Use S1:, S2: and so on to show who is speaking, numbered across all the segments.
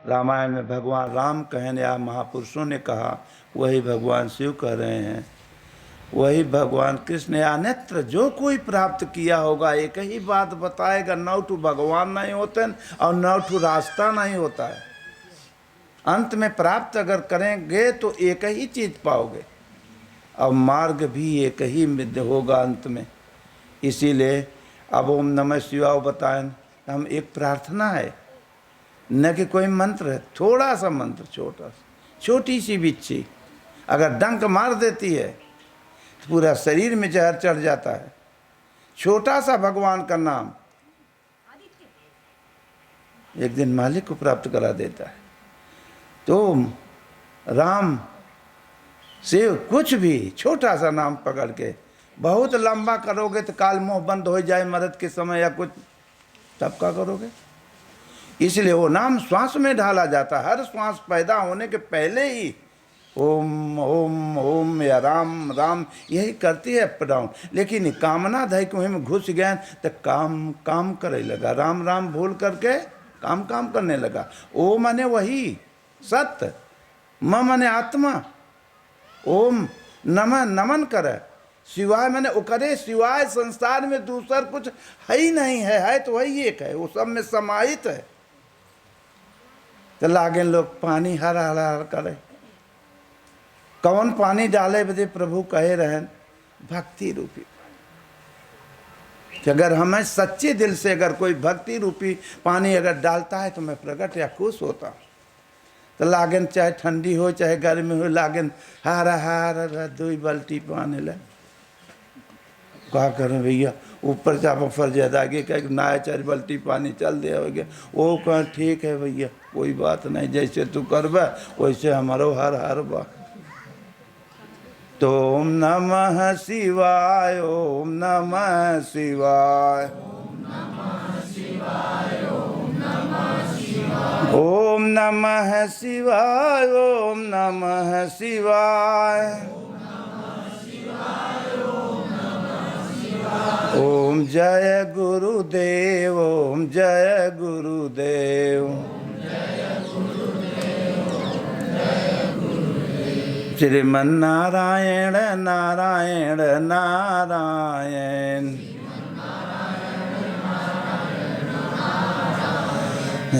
S1: रामायण में भगवान राम कहने या महापुरुषों ने कहा, वही भगवान शिव कह रहे हैं, वही भगवान कृष्ण या अन्यत्र जो कोई प्राप्त किया होगा एक ही बात बताएगा, नौठू भगवान नहीं होते और नौठू रास्ता नहीं होता है। अंत में प्राप्त अगर करेंगे तो एक ही चीज पाओगे और मार्ग भी एक ही होगा अंत में। इसीलिए अब ओम नमः शिवाय बताएं, हम एक प्रार्थना है, न कि कोई मंत्र है, थोड़ा सा मंत्र, छोटा सा, छोटी सी बिच्छी अगर डंक मार देती है तो पूरा शरीर में जहर चढ़ जाता है। छोटा सा भगवान का नाम एक दिन मालिक को प्राप्त करा देता है। तो राम शिव कुछ भी छोटा सा नाम पकड़ के बहुत लंबा करोगे तो काल मुंह बंद हो जाए मरद के समय या कुछ, तब क्या करोगे? इसलिए वो नाम श्वास में ढाला जाता, हर श्वास पैदा होने के पहले ही ओम ओम ओम या राम राम यही करती है अप डाउन। लेकिन कामना धय को में घुस गए तो काम काम करे लगा, राम राम भूल करके काम काम करने लगा। ओ माने वही सत्य, म माने आत्मा, ओम नमः नमन करे, शिवाय मैंने उकरे सिवाय संसार में दूसर कुछ है ही नहीं है तो वही एक है, वो सब में समाहित है। तो लागे लोग पानी हर हर हर करे, कौन पानी डाले बदे प्रभु कहे रहें भक्ति रूपी। कि अगर हमें सच्चे दिल से अगर कोई भक्ति रूपी पानी अगर डालता है तो मैं प्रकट या खुश होता हूँ। तो लागन चाहे ठंडी हो चाहे गर्मी हो, लागन हार हार 2 बाल्टी पानी ले, क्या करें भैया, ऊपर चापा फर्ज आगे कह ना 4 बाल्टी पानी चल दे हो गया। वो कह ठीक है भैया कोई बात नहीं, जैसे तू करबा वैसे हमारो हर हर बा। तो ओम नमः शिवाय, ओम नमः शिवाय, ओम नमः शिवाय, ओम नमः शिवाय, ओम नमः शिवाय, ओम नमः शिवाय, ओम जय गुरुदेव, ओम जय गुरुदेव, श्रीमन नारायण नारायण नारायण,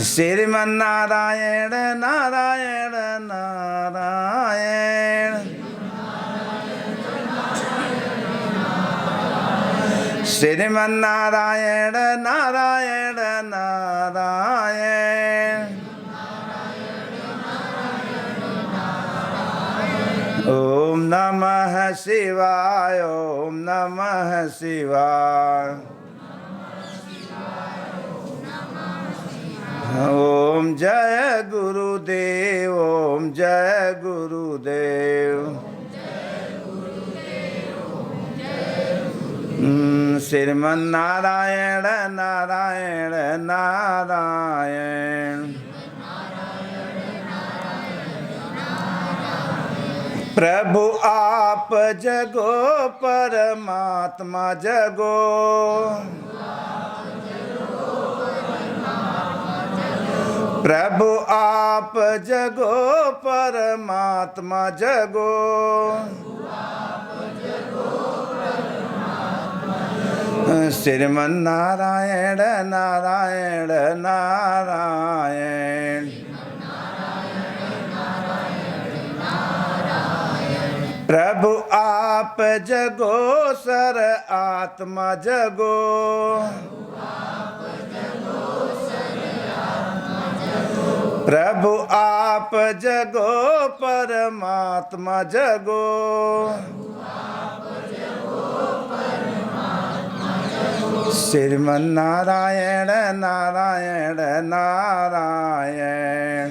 S1: श्रीमन नारायण नारायण नारायण, श्रीमन नारायण नारायण नारायण, ओम नमः शिवाय, ओम नमः शिवाय, ओम जय गुरुदेव, ओम जय गुरुदेव, श्रीमन नारायण नारायण नारायण, प्रभु आप जगो परमात्मा जगो, प्रभु आप जगो परमात्मा जगो, श्रीमन नारायण नारायण नारायण, प्रभु आप जगो सर आत्मा जगो, प्रभु आप जगो परमात्मा जगो, श्रीमन नारायण नारायण नारायण,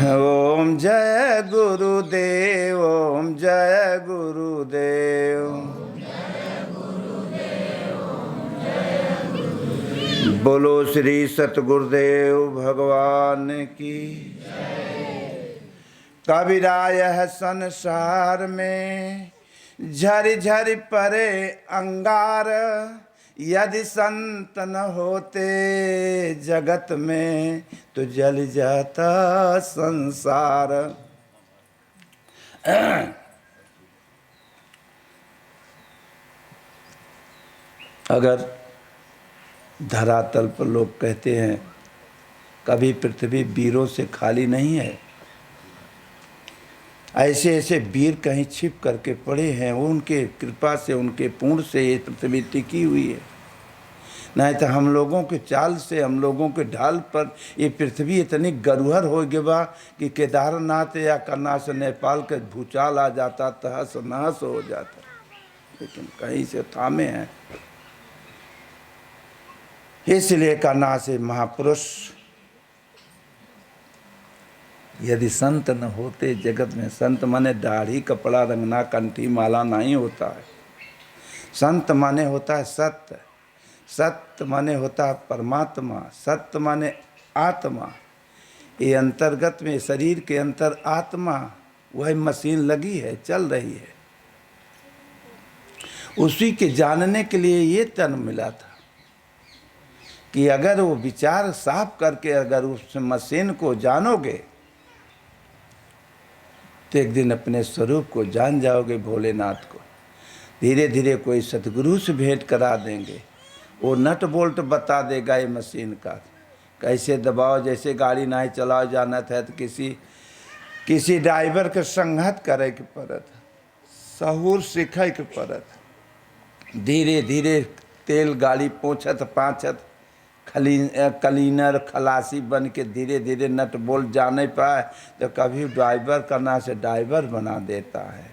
S1: ओम जय गुरुदेव, ओम जय गुरुदेव, बोलो श्री सतगुरुदेव भगवान की। कबीरा यह संसार में झर झर परे अंगार, यदि संत न होते जगत में तो जल जाता संसार। अगर धरातल पर लोग कहते हैं कभी पृथ्वी वीरों से खाली नहीं है, ऐसे ऐसे वीर कहीं छिप करके पड़े हैं, वो उनके कृपा से, उनके पूर्ण से ये पृथ्वी टिकी हुई है। नहीं तो हम लोगों के चाल से, हम लोगों के ढाल पर ये पृथ्वी इतनी गरुहर हो गई बा कि केदारनाथ या करना से नेपाल के भूचाल आ जाता, तहस नहस हो जाता, लेकिन कहीं से थामे हैं। इसलिए करना से महापुरुष, यदि संत न होते जगत में, संत माने दाढ़ी कपड़ा रंगना कंठी माला नहीं होता है। संत माने होता है सत्य, सत्य माने होता है परमात्मा, सत्य माने आत्मा। ये अंतर्गत में शरीर के अंतर आत्मा, वह मशीन लगी है, चल रही है, उसी के जानने के लिए ये तन मिला था कि अगर वो विचार साफ करके अगर उस मशीन को जानोगे तो एक दिन अपने स्वरूप को जान जाओगे, भोलेनाथ को। धीरे धीरे कोई सतगुरु से भेंट करा देंगे, वो नट बोल्ट बता देगा ये मशीन का, कैसे दबाओ। जैसे गाड़ी नहीं चलाओ जाना था तो किसी ड्राइवर के संगत करे के पड़त, सहूर सीखे के पड़त। धीरे धीरे तेल गाड़ी पोंछत पाँचत क्लीनर खलासी बन के धीरे धीरे नट बोल्ट जाने पाए तो कभी ड्राइवर करना से ड्राइवर बना देता है।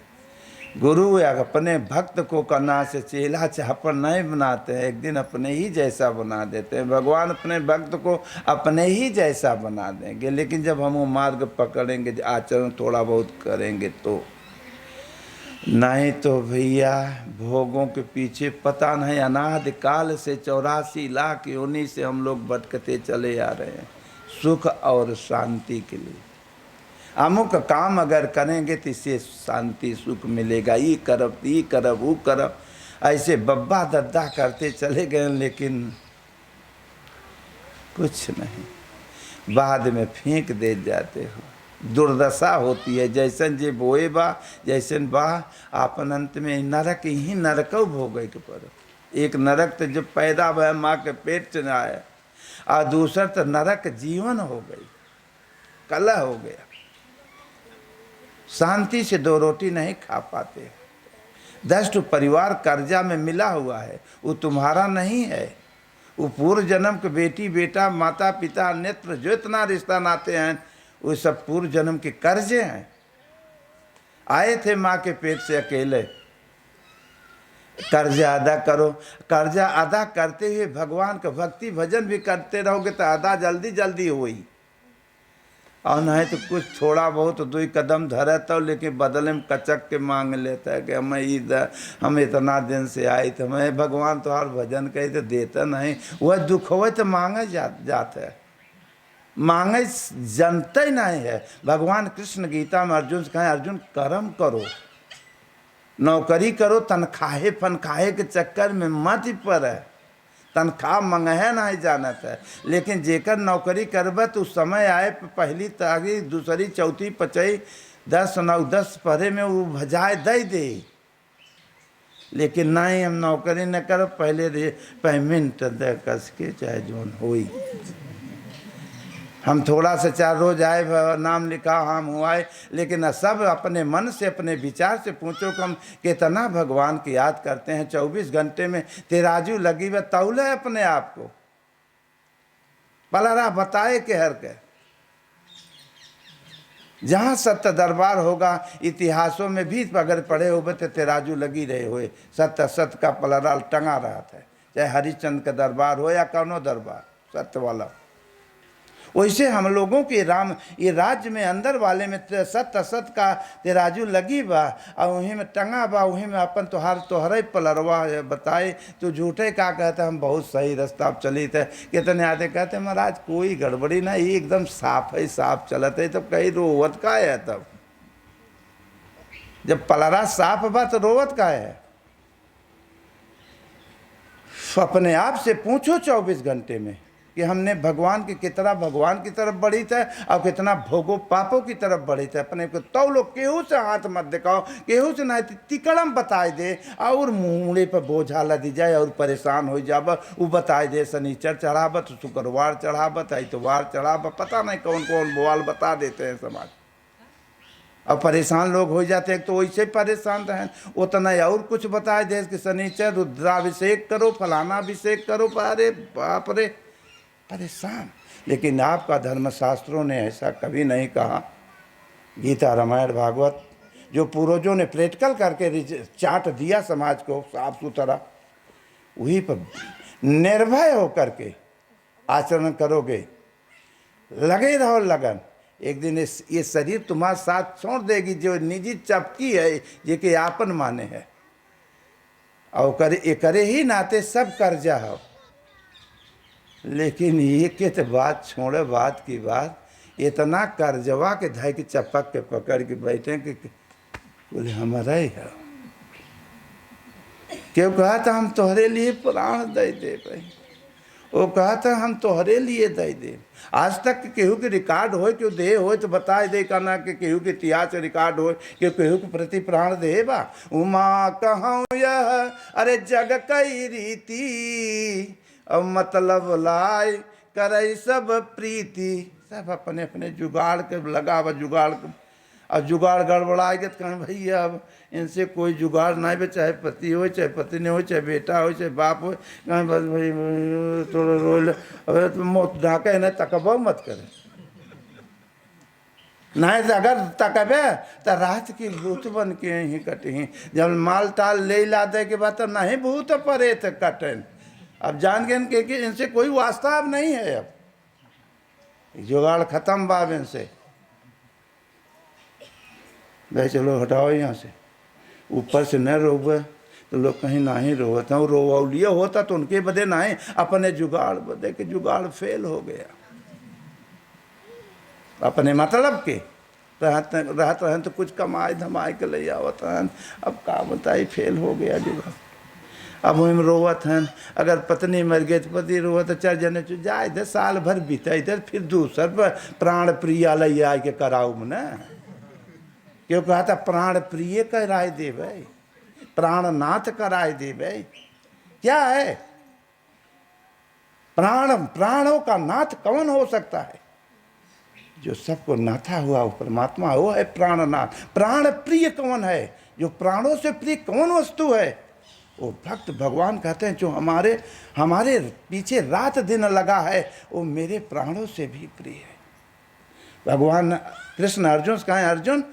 S1: गुरु या अपने भक्त को करना से चेला चाहपर नहीं बनाते हैं, एक दिन अपने ही जैसा बना देते हैं। भगवान अपने भक्त को अपने ही जैसा बना देंगे, लेकिन जब हम वो मार्ग पकड़ेंगे, आचरण थोड़ा बहुत करेंगे तो। नहीं तो भैया भोगों के पीछे पता नहीं अनादि काल से 84 लाख योनि से हम लोग भटकते चले आ रहे हैं सुख और शांति के लिए। अमुक काम अगर करेंगे तो इससे शांति सुख मिलेगा, ये करब वो करब, ऐसे बब्बा दद्दा करते चले गए, लेकिन कुछ नहीं, बाद में फेंक दे जाते हो। दुर्दशा होती है, जैसन जे बोए बा जैसन बा आपन अंत में नरक ही नरक भोगे के पर। एक नरक तो जब पैदा हुआ माँ के पेट से आया, और दूसरा तो नरक जीवन हो गई, कलह हो गया। शांति से 2 रोटी नहीं खा पाते। 10 परिवार कर्जा में मिला हुआ है, वो तुम्हारा नहीं है, वो पूर्व जन्म के बेटी बेटा माता पिता नेत्र जो इतना रिश्ता नाते हैं वो सब पूर्व जन्म के कर्जे हैं। आए थे माँ के पेट से अकेले, कर्जा अदा करो। कर्जा अदा करते हुए भगवान का भक्ति भजन भी करते रहोगे तो अदा जल्दी जल्दी हुई। और नहीं तो कुछ थोड़ा बहुत 2 कदम धरे तो, लेकिन बदले में कचक के मांग लेता है कि हम इतना दिन से आए थे, हमें भगवान तुम्हार भजन कही तो देता नहीं। वह दुख हो तो मांगे जाते है, मांगे जनते ही नहीं है। भगवान कृष्ण गीता में अर्जुन से कहें, अर्जुन कर्म करो, नौकरी करो, तनख्वाहे फनखाहे के चक्कर में मत पड़े। तनख्वाह मंगे नहीं जानत है, लेकिन जेकर नौकरी करब तो समय आए पहली तारीख दूसरी चौथी पचई 10 9 10 पढ़े में वो भजाए दे। लेकिन नहीं, हम नौकरी न करो, पहले पेमेंट दे कस के चाहे जोन होई। हम थोड़ा सा 4 रोज आए, नाम लिखा, हम हुआए, लेकिन सब अपने मन से अपने विचार से पूछो कि हम कितना भगवान की याद करते हैं। 24 घंटे में तेराजू लगी हुई तौले अपने आप को, पलरा बताए के हर के। जहाँ सत्य दरबार होगा, इतिहासों में भी अगर पढ़े हो तो तेराजू लगी रहे हुए, सत्य का पलरा टंगा रहा था, चाहे हरिश्चंद्र का दरबार हो या कौनो दरबार सत्य वाला। वैसे हम लोगों के ये राज्य में अंदर वाले में सत्य असत का तेराजू लगी बा, और वहीं में टंगा बा, वहीं में अपन तोहरे पलरवा बताए तो झूठे का कहते हम बहुत सही रास्ता चली थे। कितने आते कहते महाराज कोई गड़बड़ी नहीं, एकदम साफ है, साफ चलत है, तब कहीं रोवत का है। तब जब पलरा साफ बा तो रोवत का है। अपने आप से पूछो 24 घंटे में कि हमने भगवान की कितना भगवान की तरफ बढ़ी था और कितना भोगो पापों की तरफ बढ़ी था। अपने को तो लोग केहू से हाथ मत दिखाओ, केहू से नहीं तिकड़म बताए दे और मुँह पर बोझा लदी जाए और परेशान हो जाब। वो बताए दे शनिचर चढ़ाबत, शुक्रवार चढ़ाबत, इतवार चढ़ाबत, पता नहीं कौन कौन बोआल बता देते हैं समाज। अब परेशान लोग हो जाते हैं, तो वैसे परेशान रहें उतना और कुछ बताए दे कि शनिचर रुद्राभिषेक करो, फलाना अभिषेक करो। अरे बाप रे, परेशान। लेकिन आपका धर्मशास्त्रों ने ऐसा कभी नहीं कहा। गीता, रामायण, भागवत जो पूर्वजों ने प्रैक्टिकल करके चाट दिया समाज को साफ सुथरा, वही पर निर्भय होकर के आचरण करोगे, लगे रहो लगन, एक दिन ये शरीर तुम्हारा साथ छोड़ देगी। जो निजी चपकी है ये कि आपन माने है और करे ही नाते सब कर्जा हो। लेकिन ये के तो बात छोड़े, बात की बात इतना कर्जवा के धाई के चपक के पकड़ के बैठे कि बोले हमारा ही है। क्यों कहा था हम तोहरे लिए प्राण दे दे भाई, वो कहा था हम तोहरे लिए दे दे। आज तक केहू के रिकॉर्ड हो, क्यों दे हो तो बताए दे कहना कि केहू के इतिहास रिकॉर्ड हो कि केहू के प्रति प्राण दे बा। उमा कहूँ यह अरे जग कई रीति, अब मतलब लाए करे सब प्रीति। सब अपने अपने जुगाड़ के लगा जुगाड़, अब जुगाड़ गड़बड़ाएगा तो कहें भैया अब इनसे कोई जुगाड़ नहीं बे, चाहे पति हो चाहे पत्नी हो चाहे बेटा हो चाहे बाप हो, कहें बस भाई थोड़ा रोल अबे तो मौत ढाके न तकबो मत करे। नहीं तो अगर तकबे तो रात की भूत बन के ही कटी। जब माल टाल ले ला दे के बाद तो नहीं भूत परे तो कटें। अब जान गए कि इनसे कोई वास्ता अब नहीं है, अब जुगाड़ खत्म बाब इनसे। भाई चलो हटाओ यहाँ से, ऊपर से न रोवे तो लोग कहीं ना ही रोते हैं। रोवलिया होता तो उनके बदे ना ही अपने जुगाड़ बदे के जुगाड़ फेल हो गया। अपने मतलब के रहते हैं तो कुछ कमाए धमाए के ले आवत हैं, अब का बताई फेल हो गया जुगाड़। अब हम रोवत हैं, अगर पत्नी मर गई तो पति रोवत, चार जने जाए इधर साल भर बीता इधर फिर दूसर पर प्राण प्रिया ले आए के कराऊ में न। क्यों कहा था प्राण प्रिय कराए दे भाई, प्राणनाथ कराए दे भाई। क्या है प्राणों का नाथ कौन हो सकता है? जो सबको नाथा हुआ वो परमात्मा, वो है प्राणनाथ। प्राण प्रिय कौन है? जो प्राणों से प्रिय कौन वस्तु है? वो भक्त भगवान कहते हैं जो हमारे पीछे रात दिन लगा है, वो मेरे प्राणों से भी प्रिय है। भगवान कृष्ण अर्जुन से कहें, अर्जुन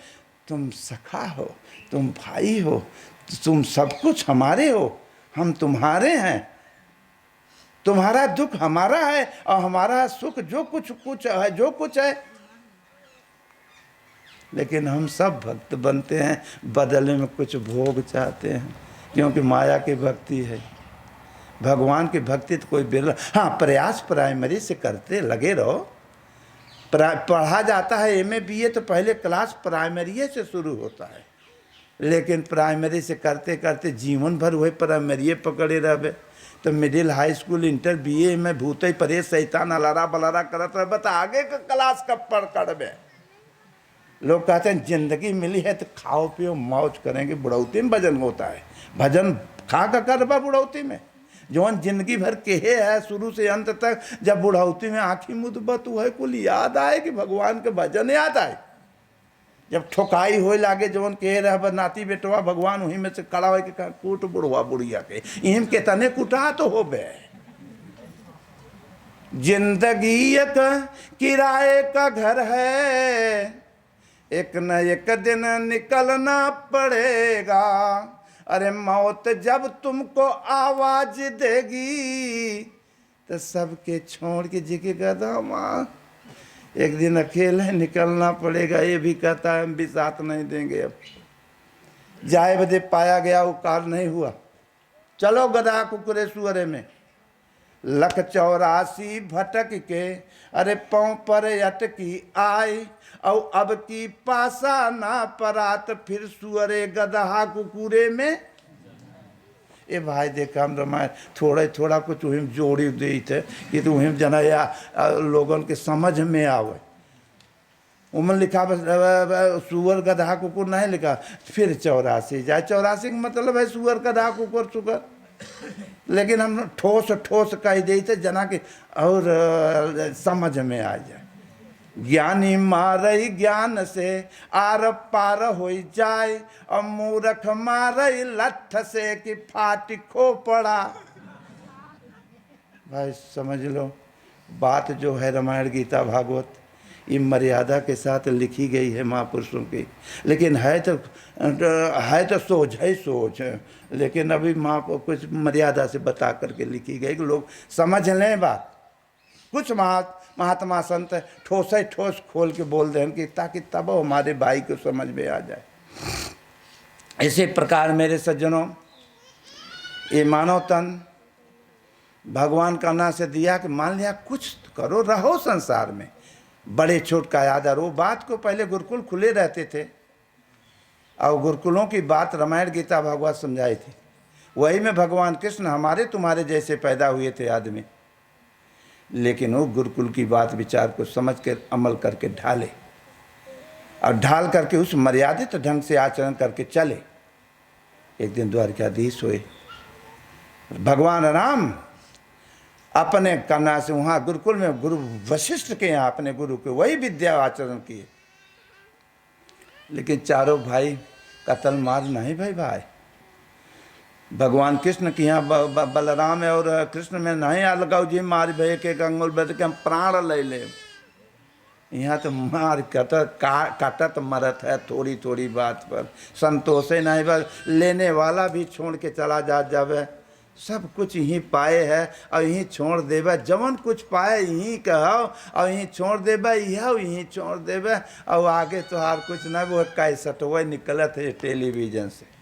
S1: तुम सखा हो, तुम भाई हो, तुम सब कुछ हमारे हो, हम तुम्हारे हैं। तुम्हारा दुख हमारा है और हमारा सुख जो कुछ है, जो कुछ है। लेकिन हम सब भक्त बनते हैं, बदले में कुछ भोग चाहते हैं, क्योंकि माया की भक्ति है। भगवान की भक्ति तो कोई बिरला। हाँ, प्रयास प्राइमरी से करते लगे रहो। पढ़ा जाता है एमए बीए तो पहले क्लास प्राइमरी से शुरू होता है, लेकिन प्राइमरी से करते करते जीवन भर वही प्राइमरी पकड़े रहे तो middle high school inter BA में भूत परे शैतान अलारा बलारा करत रहे, बता आगे का क्लास कब पढ़ करबे। लोग कहते हैं जिंदगी मिली है तो खाओ पियो मौज करेंगे, बुढ़ौती में भजन होता है। भजन खा का करबा बुढ़ौती में, जौन जिंदगी भर केहे है शुरू से अंत तक, जब बुढ़ौती में आँखी मुदबत है कुल याद आए कि भगवान के भजन याद आए। जब ठोकाई हो लागे जौन कहे रह नाती बेटवा भगवान वहीं में से खड़ा हो के कूट बुढ़वा बुढ़िया के इम के तने कुटा तो हो बे। जिंदगी एक किराए का घर है, एक न एक दिन निकलना पड़ेगा। अरे मौत जब तुमको आवाज देगी तो सबके छोड़ के जिकेगा दामा, एक दिन अकेले निकलना पड़ेगा। ये भी कहता है हम भी साथ नहीं देंगे। अब जाए बदे पाया गया वो कार नहीं हुआ, चलो गधा कुकुरे सुअरे में। लख 84 भटक के अरे पाँव पर अटकी आई, और अब की पासा ना परात फिर सुअरे गधा कुकुरे में। ए भाई देखा हम रामायण थोड़ा थोड़ा कुछ वहीं जोड़ी दी थे कि तो वहीं जना या लोगन के समझ में आवे। उमन लिखा बस सुअर गधा कुकुर नहीं लिखा। फिर 84 जाए, 84 का मतलब है सुअर गधा कुकुर सुगर। लेकिन हम ठोस ठोस कह दी थे जना के और समझ में आ जाए। ज्ञानी मारई ज्ञान से आर पार हो जाए, और मूर्ख मारई लठ से कि फाट खो पड़ा। भाई समझ लो, बात जो है रामायण गीता भागवत ये मर्यादा के साथ लिखी गई है महापुरुषों की, लेकिन है तो सोच है सोच, लेकिन अभी कुछ मर्यादा से बता करके लिखी गई कि लोग समझ लें बात। कुछ महात्मा संत ठोस ठोस खोल के बोल दें कि ताकि तब हमारे भाई को समझ में आ जाए। इसी प्रकार मेरे सज्जनों, ये मानव तन भगवान का नाम से दिया कि मान लिया कुछ करो, रहो संसार में, बड़े छोट का आदर। वो बात को पहले गुरुकुल खुले रहते थे और गुरुकुलों की बात रामायण गीता भागवत समझाई थी। वही में भगवान कृष्ण हमारे तुम्हारे जैसे पैदा हुए थे आदमी, लेकिन वो गुरुकुल की बात विचार को समझ कर अमल करके ढाले और ढाल करके उस मर्यादित ढंग से आचरण करके चले। एक दिन द्वारकाधीश हुए, भगवान राम अपने कन्या से वहाँ गुरुकुल में गुरु वशिष्ठ के यहाँ अपने गुरु के वही विद्या आचरण किए, लेकिन चारों भाई कत्ल मार नहीं भाई। भगवान कृष्ण के यहाँ बलराम है और कृष्ण में नहीं अलगाव जी मार भय के अंगुल बद के हम प्राण ले ले। यहाँ तो मार कटत मरत है थोड़ी थोड़ी बात पर, संतोष ही नहीं, बस लेने वाला भी छोड़ के चला जावे। सब कुछ यहीं पाए है और यहीं छोड़ देवे, जवन कुछ पाए यहीं कहो और यहीं छोड़ देवे, यहीं छोड़ देवे और आगे तो हार कुछ नहीं। वो कैसेट वही निकलत है टेलीविजन से,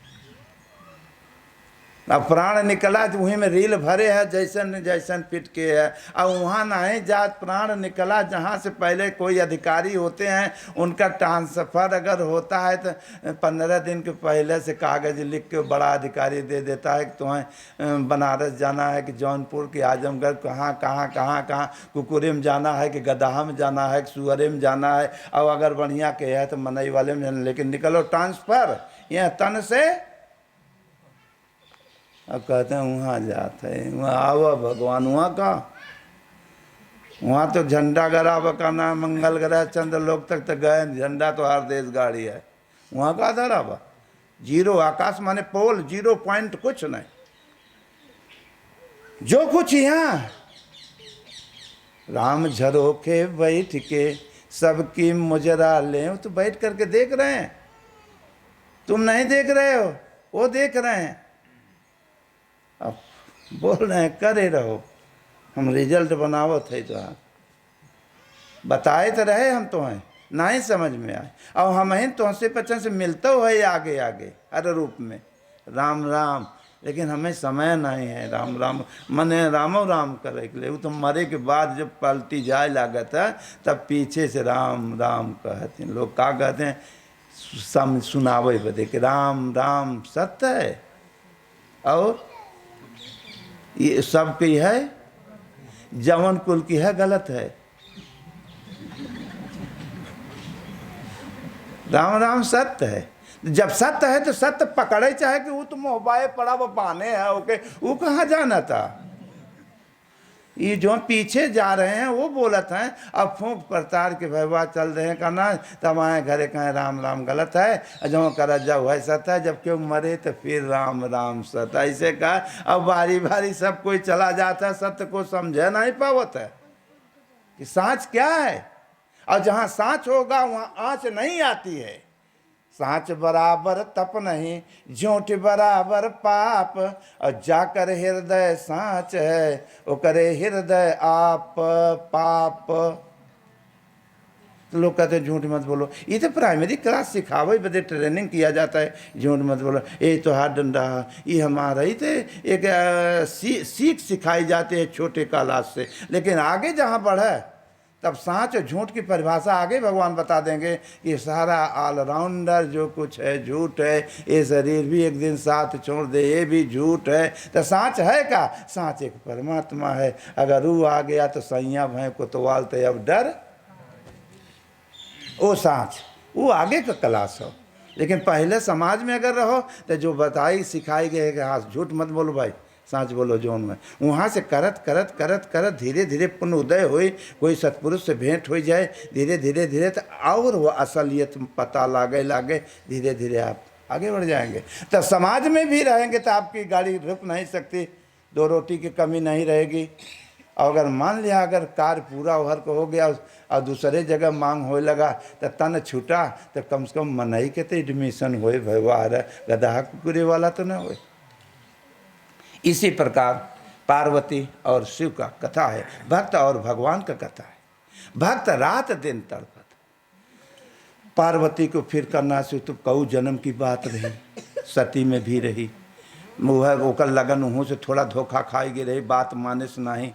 S1: अब प्राण निकला तो वहीं में रील भरे है जैसन जैसन पिट के है। और वहाँ नहीं जात प्राण निकला जहाँ से पहले कोई अधिकारी होते हैं, उनका ट्रांसफ़र अगर होता है तो 15 दिन के पहले से कागज़ लिख के बड़ा अधिकारी दे देता है कि तुम्हें बनारस जाना है कि जौनपुर कि आजमगढ़ कहाँ कुकुरे में जाना है कि गदहा में जाना है कि सुअरे में जाना है, और अगर बढ़िया के है तो मनई वाले में जाना। लेकिन निकलो ट्रांसफ़र यहाँ तन से, अब कहते हैं वहाँ जाते हैं, वहाँ आओ भगवान वहाँ का, वहाँ तो झंडा गड़ा का नाम मंगल ग्रह चंद्र लोग तक तो गए, झंडा तो हर देश गाड़ी है। वहाँ का धरा बा जीरो आकाश माने पोल, 0 पॉइंट कुछ नहीं। जो कुछ यहाँ राम झरोखे बैठ के सबकी मुजरा ले, तो बैठ करके देख रहे हैं, तुम नहीं देख रहे हो, वो देख रहे हैं। अब बोल रहे हैं करे रहो, हम रिजल्ट बनावो थे तो बताए तो रहे हम तो हैं, ना ही समझ में आए। और हम ही तो से पचन से मिलते हो है आगे आगे हर रूप में राम राम, लेकिन हमें समय नहीं है राम राम मने रामो राम करे के लिए। वो तो मरे के बाद जब पलटी जाए लागत है तब पीछे से राम राम कहते हैं लोग। क्या कहते हैं सुनावे बदे कि राम राम सत्य है और ये सब की है, जवन कुल की है गलत है। राम राम सत्य है, जब सत्य है तो सत्य पकड़े चाहे कि वो तो मोहबाए पड़ा वो पाने है ओके, वो कहाँ जाना था। ये जो पीछे जा रहे हैं वो बोलत हैं, अब फूंक प्रतार के भैया चल रहे हैं करना, तब आए घरे कहें राम राम गलत है, जो कर जब है सत्य है, जब क्यों मरे तो फिर राम राम सत्य। ऐसे कहा अब बारी बारी सब कोई चला जाता है, सत्य को समझे नहीं पावत है कि सांच क्या है। और जहाँ सांच होगा वहाँ आँच नहीं आती है। सांच बराबर तप नहीं, झूठ बराबर पाप, और जाकर हृदय सांच है वो करे हृदय आप पाप। तो लोग कहते हैं झूठ मत बोलो, ये तो प्राइमरी क्लास सिखावे बदे ट्रेनिंग किया जाता है। झूठ मत बोलो, ये तो हाथ डंडा ये हमारा ही तो एक सीख सिखाई जाती है छोटे क्लास से, लेकिन आगे जहाँ बढ़े तब सांच और झूठ की परिभाषा आगे भगवान बता देंगे। ये सारा ऑलराउंडर जो कुछ है झूठ है, ये शरीर भी एक दिन साथ छोड़ दे ये भी झूठ है। तो सांच है क्या? सांच एक परमात्मा है। अगर वो आ गया तो सैया भय कोतवाल तो अब डर वो सांच, वो आगे का क्लास हो। लेकिन पहले समाज में अगर रहो तो जो बताई सिखाई गई है कि हाँ झूठ मत बोलो भाई, सांच बोलो जोन में, वहाँ से करत करत करत करत धीरे धीरे पुण्य उदय हुई, कोई सतपुरुष से भेंट हो जाए धीरे धीरे धीरे तो और वो असलियत पता लागे लागे धीरे धीरे आप आगे बढ़ जाएंगे। तो समाज में भी रहेंगे तो आपकी गाड़ी रुक नहीं सकती, 2 रोटी की कमी नहीं रहेगी। और अगर मान लिया अगर कार्य पूरा ओहर को हो गया और दूसरे जगह मांग होए लगा तो तन छूटा तो कम से कम मनई के तो एडमिशन होए व्यवहार गधा कुकुरे वाला तो ना होए। इसी प्रकार पार्वती और शिव का कथा है, भक्त और भगवान का कथा है। भक्त रात दिन तड़पत, पार्वती को फिर करना से तो कऊ जन्म की बात रही, सती में भी रही, वह ओकर लगन उहों से थोड़ा धोखा खाई रही, बात माने से नहीं।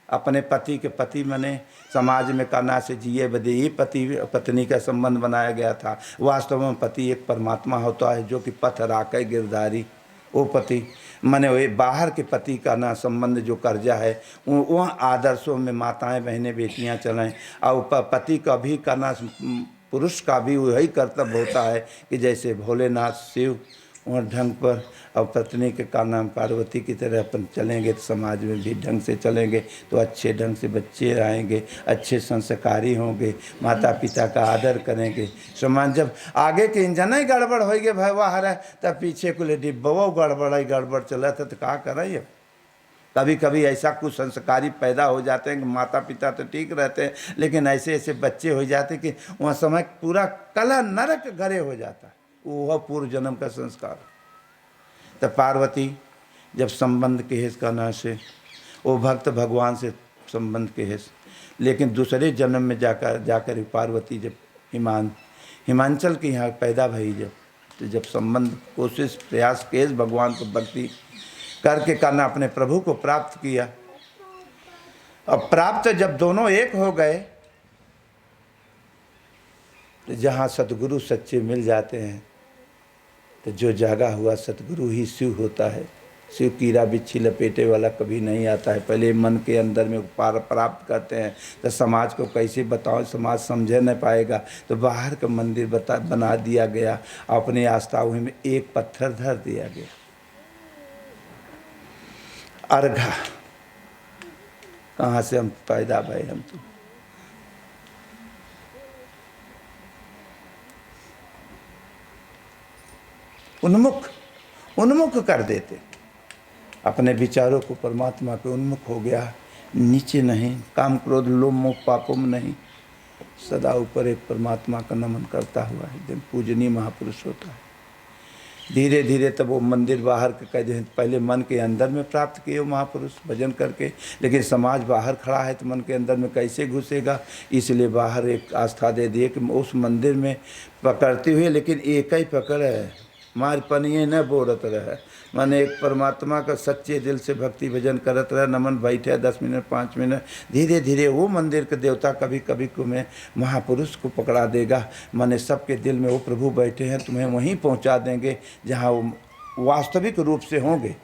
S1: अपने पति के पति मने समाज में करना से जिए बदे ही पति पत्नी का संबंध बनाया गया था। वास्तव में पति एक परमात्मा होता है जो कि पथ राके गिरधारी। वो पति मने वे बाहर के पति का ना संबंध जो कर्जा है वह आदर्शों में माताएं बहनें बेटियां चलें। और पति का भी करना, पुरुष का भी वही कर्तव्य होता है कि जैसे भोलेनाथ शिव वह ढंग पर और पत्नी के का नाम पार्वती की तरह अपन चलेंगे तो समाज में भी ढंग से चलेंगे तो अच्छे ढंग से बच्चे आएंगे, अच्छे संस्कारी होंगे, माता पिता का आदर करेंगे। समाज जब आगे के इंजन ही गड़बड़ हो गए व्यवहार है तब पीछे को ले डिब्बो गड़बड़ चला था तो क्या करें। कभी कभी ऐसा कुछ संस्कारी पैदा हो जाते हैं कि माता पिता तो ठीक रहते हैं लेकिन ऐसे ऐसे बच्चे हो जाते कि वहाँ समय पूरा कला नरक घरे हो जाता है, वह पूर्व जन्म का संस्कार। तो पार्वती जब संबंध के हेस का नाश है, वो भक्त भगवान से संबंध के हेस, लेकिन दूसरे जन्म में जाकर पार्वती जब हिमांचल के यहाँ पैदा भई तो जब संबंध कोशिश प्रयास के भगवान को भक्ति करके करना अपने प्रभु को प्राप्त किया। अब प्राप्त जब दोनों एक हो गए तो जहाँ सतगुरु सच्चे मिल जाते हैं तो जो जागा हुआ सतगुरु ही शिव होता है। शिव कीड़ा बिच्छी लपेटे वाला कभी नहीं आता है। पहले मन के अंदर में पार प्राप्त करते हैं तो समाज को कैसे बताओ, समाज समझे नहीं पाएगा तो बाहर का मंदिर बना दिया गया, अपनी आस्था वहीं में एक पत्थर धर दिया गया। अर्घा कहाँ से हम पैदा भए, हम तो उन्मुख कर देते, अपने विचारों को परमात्मा पे उन्मुख हो गया, नीचे नहीं, काम क्रोध लोभ मोह पापों में नहीं, सदा ऊपर एक परमात्मा का नमन करता हुआ एकदम पूजनीय महापुरुष होता है। धीरे धीरे तब वो मंदिर बाहर के कहते हैं, पहले मन के अंदर में प्राप्त किए महापुरुष भजन करके, लेकिन समाज बाहर खड़ा है तो मन के अंदर में कैसे घुसेगा, इसलिए बाहर एक आस्था दे दिए कि उस मंदिर में पकड़ती हुई, लेकिन एक ही पकड़ है, मार पनिए न बोरत रहे, माने एक परमात्मा का सच्चे दिल से भक्ति भजन करत रहे, नमन बैठे 10 मिनट 5 मिनट, धीरे धीरे वो मंदिर के देवता कभी कभी तुम्हें महापुरुष को पकड़ा देगा। माने सबके दिल में वो प्रभु बैठे हैं, तुम्हें वहीं पहुंचा देंगे जहां वो वास्तविक रूप से होंगे।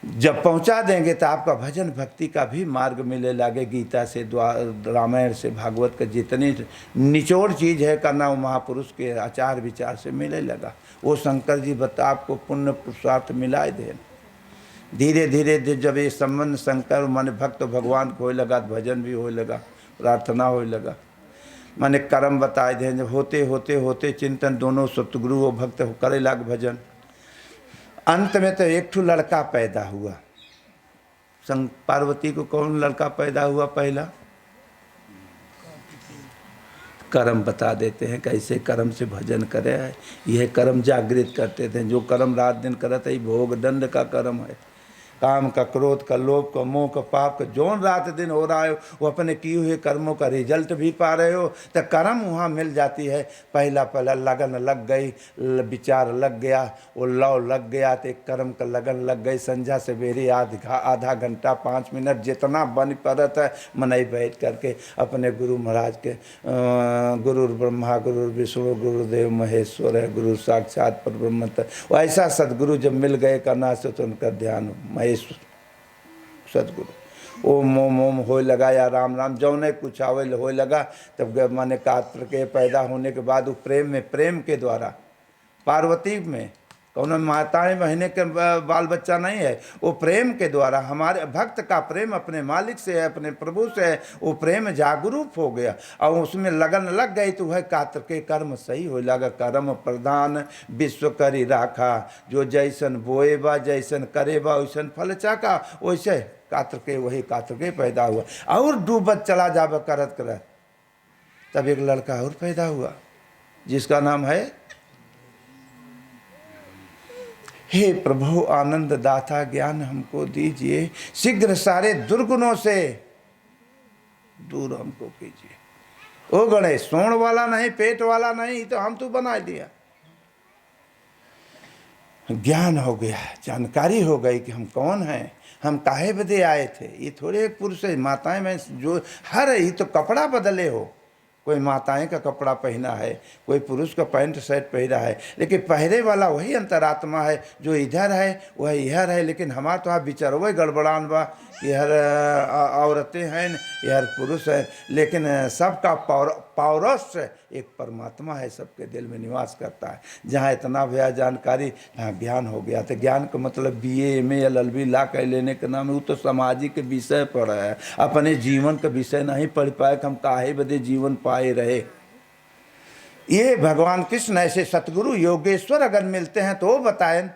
S1: जब पहुंचा देंगे तो आपका भजन भक्ति का भी मार्ग मिले लागे। गीता से रामायण से भागवत का जितनी निचोड़ चीज़ है करना वो महापुरुष के आचार विचार से मिले लगा। वो शंकर जी बता आपको पुण्य पुरुषार्थ मिलाए दे। धीरे धीरे जब ये संबंध शंकर माने भक्त भगवान को होए लगा, भजन भी होए लगा, प्रार्थना होए लगा, माने कर्म बताए दे। जब होते होते होते चिंतन दोनों सतगुरु वो भक्त करे लग भजन, अंत में तो एक ठो लड़का पैदा हुआ। पार्वती को कौन लड़का पैदा हुआ पहला? कर्म बता देते हैं कैसे कर्म से भजन करे है, यह कर्म जागृत करते थे। जो कर्म रात दिन करते ही भोग दंड का कर्म है। काम का, क्रोध का, लोभ का, मोह का, पाप का जौन रात दिन हो रहा है वो अपने किए हुए कर्मों का रिजल्ट भी पा रहे हो। तो कर्म वहाँ मिल जाती है। पहला पहला लगन लग गई, विचार लग गया, वो लौ लग गया, तो एक कर्म का लगन लग गई। संध्या सवेरे आधा घंटा 5 मिनट जितना बन पड़ता है मनई बैठ करके अपने गुरु महाराज के गुरु ब्रह्मा गुरु विष्णु गुरुदेव महेश्वर है, गुरु साक्षात परब्रह्म। वो ऐसा सदगुरु जब मिल गए करना से तो उनका ध्यान महेश्वर सदगुरु ओम ओम ओम होए लगा या राम राम जौने कुछ आवे होए लगा। तब माने कात्र के पैदा होने के बाद वो प्रेम के द्वारा पार्वती में कौन माताएं बहने के बाल बच्चा नहीं है, वो प्रेम के द्वारा हमारे भक्त का प्रेम अपने मालिक से है, अपने प्रभु से है, वो प्रेम जागरूक हो गया और उसमें लगन लग गई। तो वह कात्र के कर्म सही हो लगा। कर्म प्रधान विश्व करी राखा, जो जैसन बोए बा जैसन करे बा वैसन फल चाका। वैसे कात्र के वही कात्र के पैदा हुआ और डूबत चला जावा करत करत। तब एक लड़का और पैदा हुआ जिसका नाम है हे प्रभु आनंद दाता ज्ञान हमको दीजिए, शीघ्र सारे दुर्गुणों से दूर हमको कीजिए। ओ गणेश सोण वाला नहीं, पेट वाला नहीं, तो हम तो बना दिया। ज्ञान हो गया, जानकारी हो गई कि हम कौन हैं, हम काहे बदे आए थे। ये थोड़े एक पुरुष है, माताएं में जो हर ही तो कपड़ा बदले हो, कोई माताएं का कपड़ा पहना है, कोई पुरुष का पैंट शर्ट पहना है, लेकिन पहरे वाला वही अंतरात्मा है। जो इधर है वह इधर है, लेकिन हमारा तो आप विचारवे गड़बड़ान बा कि हर औरतें हैं हर पुरुष है, लेकिन सबका पौरुष एक परमात्मा है, सबके दिल में निवास करता है। जहाँ इतना भया जानकारी यहाँ ज्ञान हो गया। तो ज्ञान का मतलब BA MA LLB ला कर लेने का नाम है। वो तो सामाजिक विषय पढ़ है, अपने जीवन का विषय नहीं पढ़ पाए कि हम काहे बदे जीवन पाए रहे। ये भगवान कृष्ण ऐसे सतगुरु योगेश्वर अगर मिलते हैं तो वो बताएं,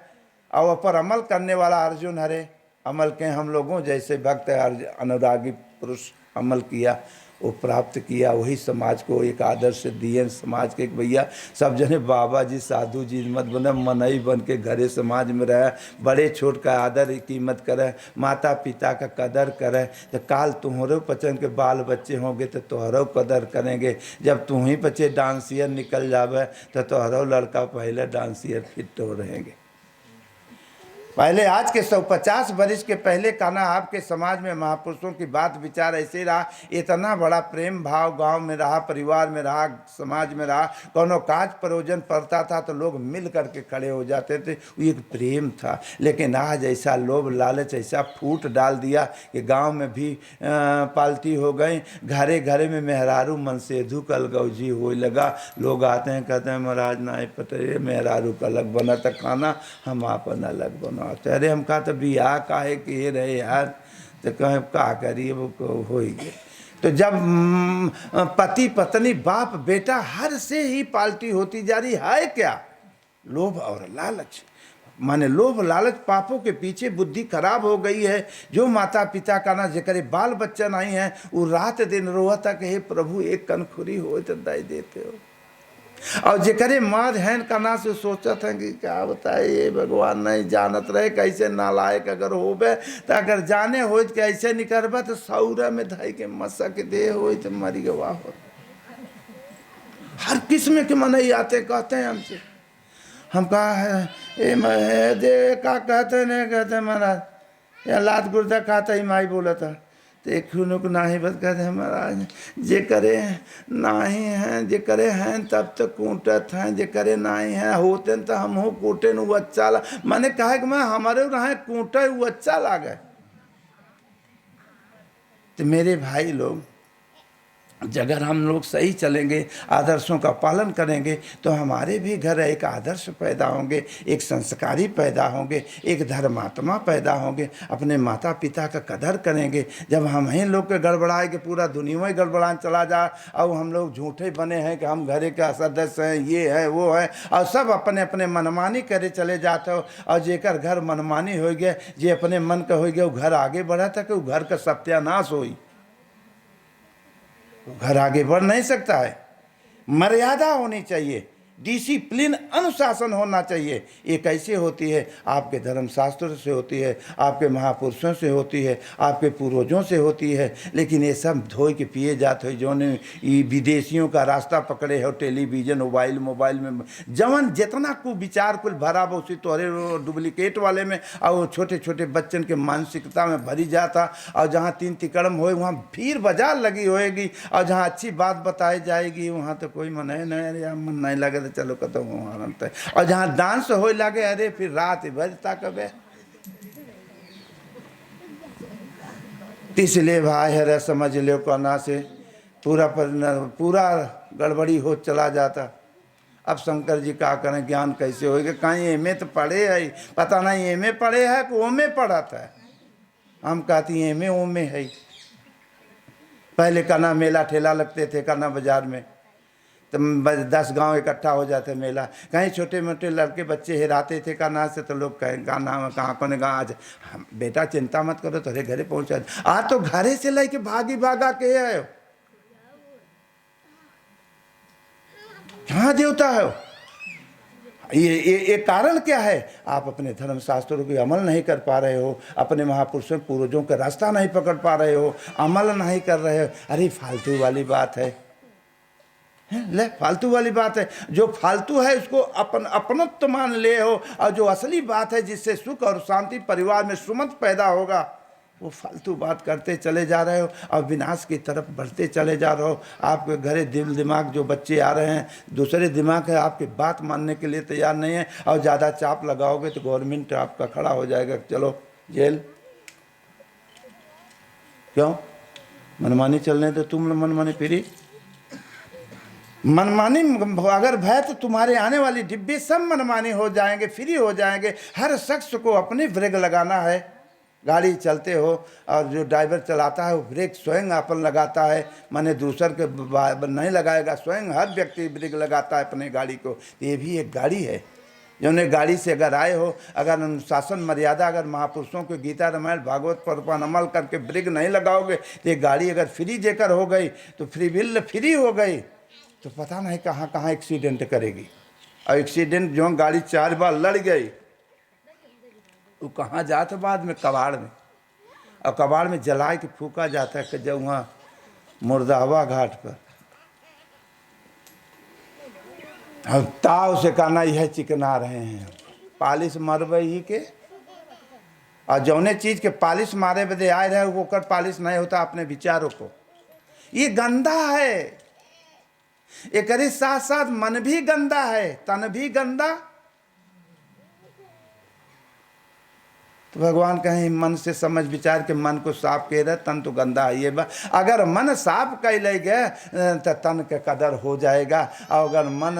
S1: और पर अमल करने वाला अर्जुन हरे अमल के हम लोगों जैसे भक्त अनुरागी पुरुष अमल किया, वो प्राप्त किया, वही समाज को एक आदर्श दिए। समाज के भैया सब जने बाबा जी साधु जी मत बने, मनई बन के घरे समाज में रहे, बड़े छोट का आदर कीमत करे, माता पिता का कदर करे। तो काल तुम्हारे पचन के बाल बच्चे होंगे तो तोहरो कदर करेंगे। जब तुम ही बच्चे डांसियर निकल जावे तो तोहरो लड़का पहले डांसियर फिट हो रहेंगे। पहले आज के 150 वर्ष के पहले कहना आपके समाज में महापुरुषों की बात विचार ऐसे रहा। इतना बड़ा प्रेम भाव गांव में रहा, परिवार में रहा, समाज में रहा। कोनो काज प्रयोजन पड़ता था तो लोग मिल करके खड़े हो जाते थे, वो एक प्रेम था। लेकिन आज ऐसा लोभ लालच ऐसा फूट डाल दिया कि गांव में भी पाल्टी हो गई, घरे घरे में मेहरारू मन से धुकल गौजी हो लगा। लोग आते हैं कहते हैं महाराज ना पटे मेहरारू का अलग बना था खाना, हम अपन अलग बना। अरे हम कहा तो बियाह काहे किए रहे यार, तो कहें का करिए वो हो ही गए। तो जब पति पत्नी बाप बेटा हर से ही पाल्टी होती जा रही है क्या? लोभ और लालच, माने लोभ लालच पापों के पीछे बुद्धि खराब हो गई है। जो माता पिता का ना जेकरे बाल बच्चा नहीं है वो रात दिन रोता कि हे प्रभु एक कनखुरी हो तो दे देते हो। और जेकरे माँ बहन का ना से सोचत है कि क्या बताए ये भगवान नहीं जानत रहे कैसे नालायक अगर होबे तो अगर जाने हो कि ऐसे निकलबा तो सौरा में धाई के मसक दे हो तो मरी गवा हो। हर किस्म के मन ही आते कहते हैं हमसे, हम कहा है दे का कहते नहीं कहते महाराज या लात गुर्दा खाता ही माई बोला था। तो एक को नाही बस कहते हैं महाराज जे करे नाही हैं, जे करे हैं तब तो कूटत हैं, जे करे नाही हैं होते तो हम हो कूटे वो अच्छा ला। मैंने कहा कि मैं हमारे रहे कूटे वो अच्छा लागे। तो मेरे भाई लोग अगर हम लोग सही चलेंगे, आदर्शों का पालन करेंगे तो हमारे भी घर एक आदर्श पैदा होंगे, एक संस्कारी पैदा होंगे, एक धर्मात्मा पैदा होंगे, अपने माता पिता का कदर करेंगे। जब हम ही लोग के गड़बड़ाए कि पूरा दुनिया में गड़बड़ान चला जाए और हम लोग झूठे बने हैं कि हम घरे का सदस्य हैं, ये है वो है, और सब अपने अपने मनमानी करे चले जाते हो। और जेकर घर मनमानी हो गया, जे अपने मन का हो गया, वो घर आगे बढ़ा था कि वो घर का सत्यानाश होई, घर आगे बढ़ नहीं सकता है। मर्यादा होनी चाहिए। डिसिप्लिन, अनुशासन होना चाहिए। ये कैसे होती है? आपके धर्म शास्त्र से होती है, आपके महापुरुषों से होती है, आपके पूर्वजों से होती है। लेकिन ये सब धोए के पिए जाते हो, जो ने विदेशियों का रास्ता पकड़े हो, टेलीविजन मोबाइल में जवन जितना को विचार कुल भरा वो उसी तोहरे डुप्लीकेट वाले में, और वो छोटे छोटे बच्चन के मानसिकता में भरी जाता। और जहाँ तीन तिकड़म होए वहाँ भीड़ बाजार लगी होएगी, और जहाँ अच्छी बात बताई जाएगी वहाँ तो कोई मन है नहीं, अरे मन नहीं लगे तो चलो कदम वहाँ। और जहाँ डांस हो लगे, अरे फिर रात भर ताकबे। इसलिए भाई है समझ लो कोना से पूरा गड़बड़ी हो चला जाता। अब शंकर जी का करें, ज्ञान कैसे होएगा? कहीं एमे तो पढ़े है, पता नहीं एमे पढ़े है कि ओमे पढ़ाता है। हम कहती एमे ओमे है। पहले करना मेला ठेला लगते थे करना बाजार में, तो 10 गांव इकट्ठा हो जाते मेला। कहीं छोटे मोटे लड़के बच्चे हेराते थे करना से, तो लोग कहें गाना कहाँ कोने गाँव आज बेटा चिंता मत करो तोरे घरे पहुँचा। आज तो घरे से लेके भागी भागा के आयो, कहाँ देवता है? ये कारण क्या है? आप अपने धर्म शास्त्रों के अमल नहीं कर पा रहे हो, अपने महापुरुषों पूर्वजों का रास्ता नहीं पकड़ पा रहे हो, अमल नहीं कर रहे हो। अरे फालतू वाली बात है, ले फालतू वाली बात है। जो फालतू है उसको अपनत्व मान ले हो, और जो असली बात है जिससे सुख और शांति परिवार में सुमत पैदा होगा, वो फालतू बात करते चले जा रहे हो और विनाश की तरफ बढ़ते चले जा रहे हो। आपके घरे दिल दिमाग जो बच्चे आ रहे हैं, दूसरे दिमाग है, आपकी बात मानने के लिए तैयार नहीं है। और ज़्यादा चाप लगाओगे तो गवर्नमेंट आपका खड़ा हो जाएगा, चलो जेल। क्यों? मनमानी चलने तो तुम मनमानी फिरी मनमानी अगर भय तो तुम्हारे आने वाली डिब्बे सब मनमानी हो जाएंगे, फ्री हो जाएंगे। हर शख्स को अपने ब्रेक लगाना है। गाड़ी चलते हो और जो ड्राइवर चलाता है वो ब्रेक स्वयं अपन लगाता है, माने दूसर के नहीं लगाएगा, स्वयं हर व्यक्ति ब्रेक लगाता है अपने गाड़ी को। ये भी एक गाड़ी है। जो ने गाड़ी से अगर आए हो, अगर अनुशासन मर्यादा, अगर महापुरुषों के गीता रामायण भागवत पर अमल करके ब्रेक नहीं लगाओगे, तो ये गाड़ी अगर फ्री जेकर हो गई तो फ्री हो गई तो पता नहीं कहाँ कहाँ एक्सीडेंट करेगी। और एक्सीडेंट जो गाड़ी 4 बार लड़ गई, वो कहाँ जाता बाद में? कबाड़ में। और कबाड़ में जला के फूका जाता है कि जब वहाँ मुर्दावा घाट पर। अब ताव से कहना यह चिकना रहे हैं, पालिश मरबे ही के। और जौने चीज के पालिश मारे बदे आए रहे वो कर पालिश नहीं होता अपने विचारों को। ये गंदा है। एक साथ साथ मन भी गंदा है, तन भी गंदा। तो भगवान कहीं मन से समझ विचार के मन को साफ कह रहे, तन तो गंदा है। ये अगर मन साफ कर ले गए तो तन के कदर हो जाएगा। और अगर मन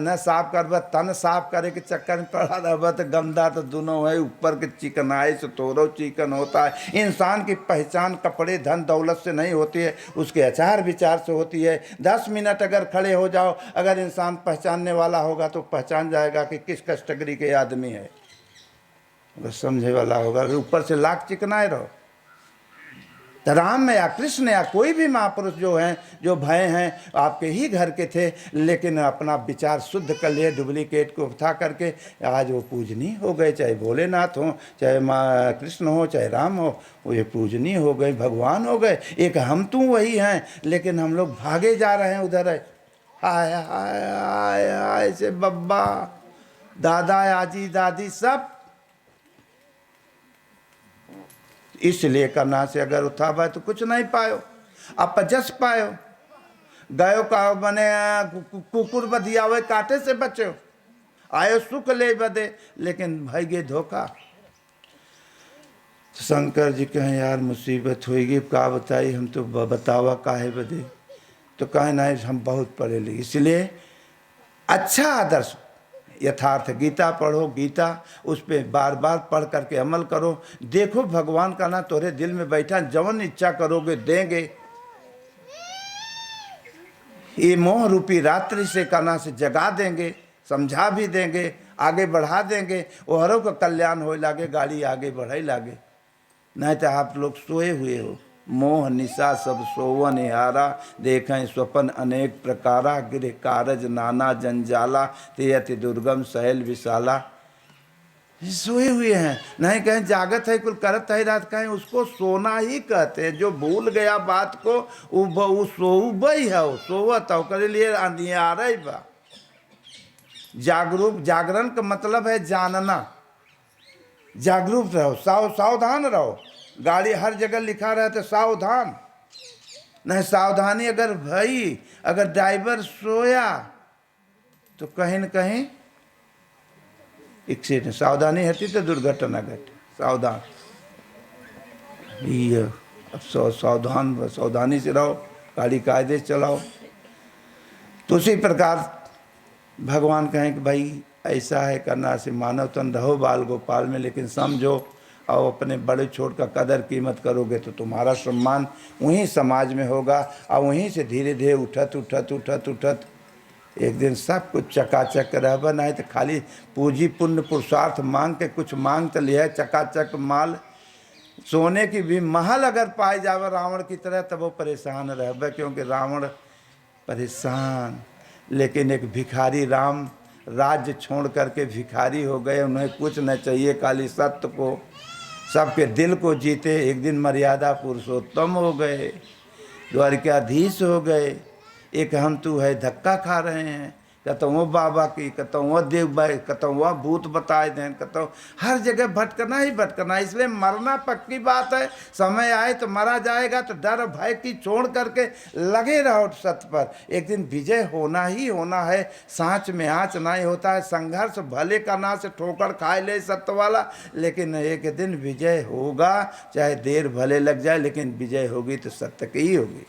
S1: न साफ करब, तन साफ करे के चक्कर में पड़ा रह तो गंदा तो दोनों है। ऊपर के चिकनाई से तोरो चिकन होता है। इंसान की पहचान कपड़े धन दौलत से नहीं होती है, उसके आचार विचार से होती है। 10 मिनट अगर खड़े हो जाओ, अगर इंसान पहचानने वाला होगा तो पहचान जाएगा कि किस कैटेगरी के आदमी है, समझे वाला होगा। ऊपर से लाख चिकनाए रहो। तो राम में या कृष्ण या कोई भी महापुरुष जो हैं, जो भय हैं, आपके ही घर के थे, लेकिन अपना विचार शुद्ध कर लिए, डुप्लीकेट को उठा करके आज वो पूजनीय हो गए। चाहे भोलेनाथ हो, चाहे माँ कृष्ण हो, चाहे राम हो, वो ये पूजनीय हो गए, भगवान हो गए। एक हम तुम वही हैं, लेकिन हम लोग भागे जा रहे हैं उधर है। हाय हाय हाय हाय से बब्बा दादा आजी दादी सब इसलिए करना से अगर उठा पाए तो कुछ नहीं पायो, अब जस पायो। गयो का बने कुकुर बधियावे काटे से बचो, आयो सुख ले बदे, लेकिन भाई गे धोखा। शंकर जी कहें यार मुसीबत होगी, का बताई हम तो बतावा काहे बदे। तो कहे नहीं हम बहुत पढ़े लिखे, इसलिए अच्छा आदर्श यथार्थ गीता पढ़ो। गीता उस पर बार बार पढ़ करके अमल करो। देखो भगवान का ना तोरे दिल में बैठा, जवन इच्छा करोगे देंगे। ये मोह रूपी रात्रि से करना से जगा देंगे, समझा भी देंगे, आगे बढ़ा देंगे। ओहरों का कल्याण हो लागे, गाड़ी आगे बढ़े लागे। नहीं तो आप लोग सोए हुए हो। मोह निशा सब सोवन हारा, देखें स्वपन अनेक प्रकारा, गृह कारज नाना जंजाला, ते अति दुर्गम सहल विशाला। सोए हुए हैं, नहीं कहें जागत है कुल करत है रात, कहें उसको सोना ही कहते हैं। जो भूल गया बात को वो सोई है, वो सोवत है, करे लिए अंधियारा ही बा। जागरण का मतलब है जानना। जागरूक रहो, सावधान रहो। गाड़ी हर जगह लिखा रहता है सावधान, नहीं सावधानी अगर भई, अगर ड्राइवर सोया तो कहीं न कहीं एक्सीडेंट, सावधानी हटी तो दुर्घटना घटे। सावधान, ये अब सावधानी से रहो, गाड़ी कायदे से चलाओ। तो उसी प्रकार भगवान कहें कि भाई ऐसा है करना से मानव तन रहो बाल गोपाल में, लेकिन समझो और अपने बड़े छोट का कदर कीमत करोगे तो तुम्हारा सम्मान वहीं समाज में होगा, और वहीं से धीरे धीरे उठत एक दिन सब कुछ चकाचक रहबा। नहीं तो खाली पूंजी पुण्य पुरुषार्थ मांग के कुछ मांग तो लिया चकाचक माल, सोने की भी महल अगर पाए जावे रावण की तरह, तब वो परेशान रहबा, क्योंकि रावण परेशान। लेकिन एक भिखारी राम राज्य छोड़ करके भिखारी हो गए, उन्हें कुछ न चाहिए, खाली सत्य को, सबके दिल को जीते। एक दिन मर्यादा पुरुषोत्तम हो गए, द्वारिकाधीश हो गए। एक हम तू है धक्का खा रहे हैं, कहता वो बाबा की, कहता वो देव भाई, कहता वह भूत बताए दें, कहता हर जगह भटकना ही भटकना। इसलिए मरना पक्की बात है, समय आए तो मरा जाएगा, तो डर भय की छोड़ करके लगे रहो सत्य पर। एक दिन विजय होना ही होना है, सांच में आँच नहीं होता है। संघर्ष भले का ना से ठोकर खाए ले सत्य वाला, लेकिन एक दिन विजय होगा, चाहे देर भले लग जाए, लेकिन विजय होगी तो सत्य की ही होगी।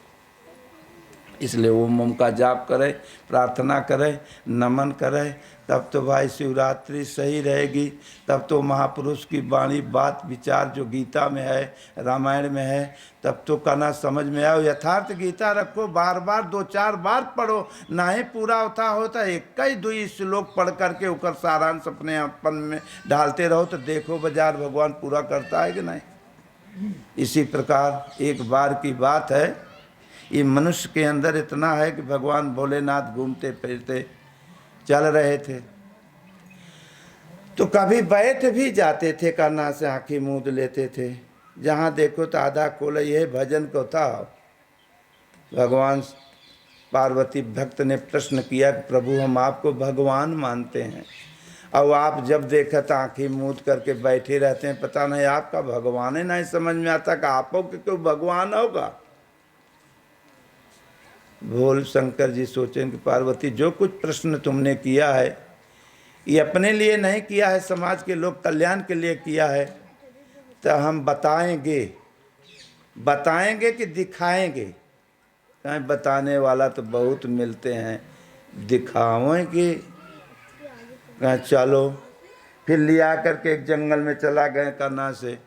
S1: इसलिए ओम का जाप करें, प्रार्थना करें, नमन करें, तब तो भाई शिवरात्रि सही रहेगी। तब तो महापुरुष की वाणी बात विचार जो गीता में है, रामायण में है, तब तो कहना समझ में आओ। यथार्थ गीता रखो, बार बार 2-4 बार पढ़ो, ना ही पूरा होता एक ही 2 श्लोक पढ़ करके उकर सारांश अपने अपन में डालते रहो, तो देखो बाजार भगवान पूरा करता है कि नहीं। इसी प्रकार एक बार की बात है, ये मनुष्य के अंदर इतना है कि भगवान भोलेनाथ घूमते फिरते चल रहे थे, तो कभी बैठ भी जाते थे, करना से आंखें मूंद लेते थे। जहाँ देखो तो आधा खोला, यह भजन को था। भगवान पार्वती भक्त ने प्रश्न किया कि प्रभु हम आपको भगवान मानते हैं, और आप जब देखा तो आंखें मूंद करके बैठे रहते हैं, पता नहीं आपका भगवान ही नहीं समझ में आता कि आपको क्यों भगवान होगा। भोल शंकर जी सोचें कि पार्वती जो कुछ प्रश्न तुमने किया है, ये अपने लिए नहीं किया है, समाज के लोग कल्याण के लिए किया है, तो हम बताएंगे कि दिखाएंगे। कहीं बताने वाला तो बहुत मिलते हैं, दिखावेंगे कहीं चलो। फिर लिया करके एक जंगल में चला गए करना से,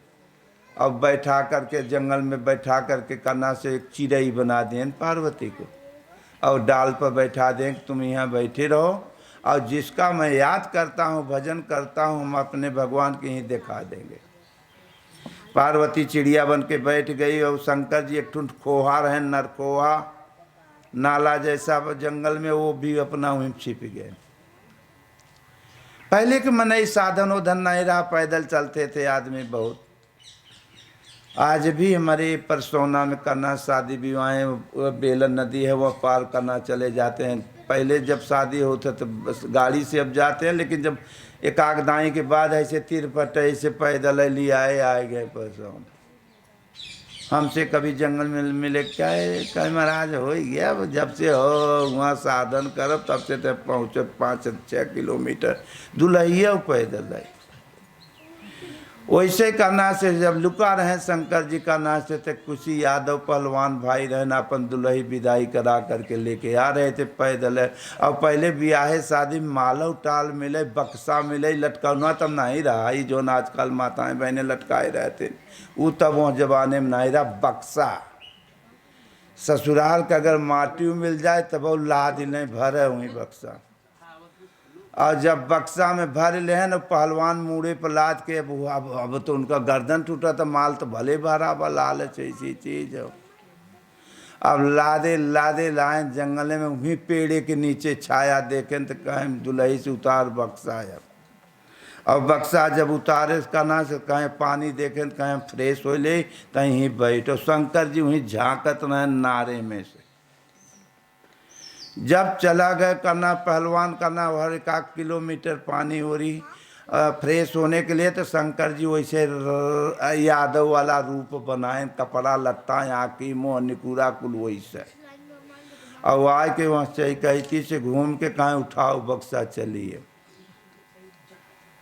S1: अब बैठा करके जंगल में बैठा करके करना से एक चिड़ै बना दें पार्वती को, और डाल पर बैठा दें कि तुम यहाँ बैठे रहो, और जिसका मैं याद करता हूँ, भजन करता हूँ, हम अपने भगवान के ही दिखा देंगे। पार्वती चिड़िया बन के बैठ गई, और शंकर जी एक ठुंड खोहा रहे, नरकोहा नाला जैसा जंगल में, वो भी अपना वहीं छिप गए। पहले के मनई साधन उधन नहीं रहा, पैदल चलते थे आदमी बहुत। आज भी हमारे परसोना में करना शादी विवाहें, बेलन नदी है वह पार करना चले जाते हैं। पहले जब शादी होता तो बस गाड़ी से अब जाते हैं, लेकिन जब एक आग दाई के बाद ऐसे तिरपट ऐसे पैदल लिए आए गए परसों। हमसे कभी जंगल में मिले, क्या महाराज हो गया, जब से हो वहाँ साधन करब तब से तो पहुँचे 5-6 किलोमीटर दुलहिया पैदल है। वैसे करना से जब लुका रहे शंकर जी का नाच थे, खुशी यादव पहलवान भाई रहना अपन दुल्ही विदाई करा करके लेके आ रहे थे पैदल। और पहले ब्याहे शादी मालव टाल मिले, बक्सा मिले, लटकाना तब नहीं रहा, ये जो आजकल माताएं बहनें लटकाए रहते, वो तब वो जमाने में नहीं रहा। बक्सा ससुराल का अगर माटी मिल जाए तब वो लाद नहीं भरे हुई बक्सा। और जब बक्सा में भर ले न पहलवान मुड़े पर लाद के, अब तो उनका गर्दन टूटा था, माल तो भले भरा बा, लालच ऐसी चीज हो। अब लादे लादे लाए जंगले में, वहीं पेड़े के नीचे छाया देखें तो कहें दुलही से उतार बक्सा। अब बक्सा जब उतारे करना से कहें पानी देखें तो कहें फ्रेश हो ले, कहीं बैठो। शंकर जी वहीं झांकत रहे नारे में से। जब चला गए करना पहलवान करना हर 1 किलोमीटर पानी हो रही फ्रेश होने के लिए, तो शंकर जी वैसे यादव वाला रूप बनाए, कपड़ा लत्ता आँखी मुँह निकुरा कुल वैसे। और आए के वहाँ चैकैती से घूम के कहें उठाओ बक्सा चलिए।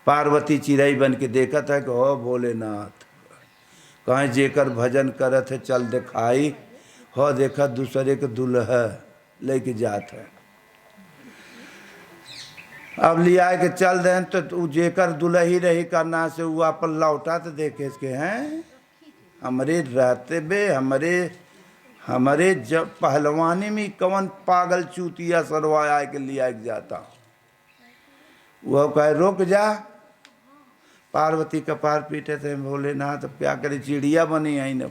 S1: पार्वती चिड़ई बन के देखा था कि हो भोलेनाथ, कहें जेकर भजन करत है चल दिखाई, हो देखा दूसरे के दुल्हा लेके जात है। अब लिया के चल दें तो जेकर दुल्ही रही करना से वो अपन लौटा तो देखे इसके हैं हमरे रहते बे, हमारे जब पहलवानी में कौन पागल चूतिया सरवाया के लिया के जाता। वह कहे रुक जा। पार्वती कपार पीटे थे, भोलेनाथ अब क्या करे, चिड़िया बनी आई न।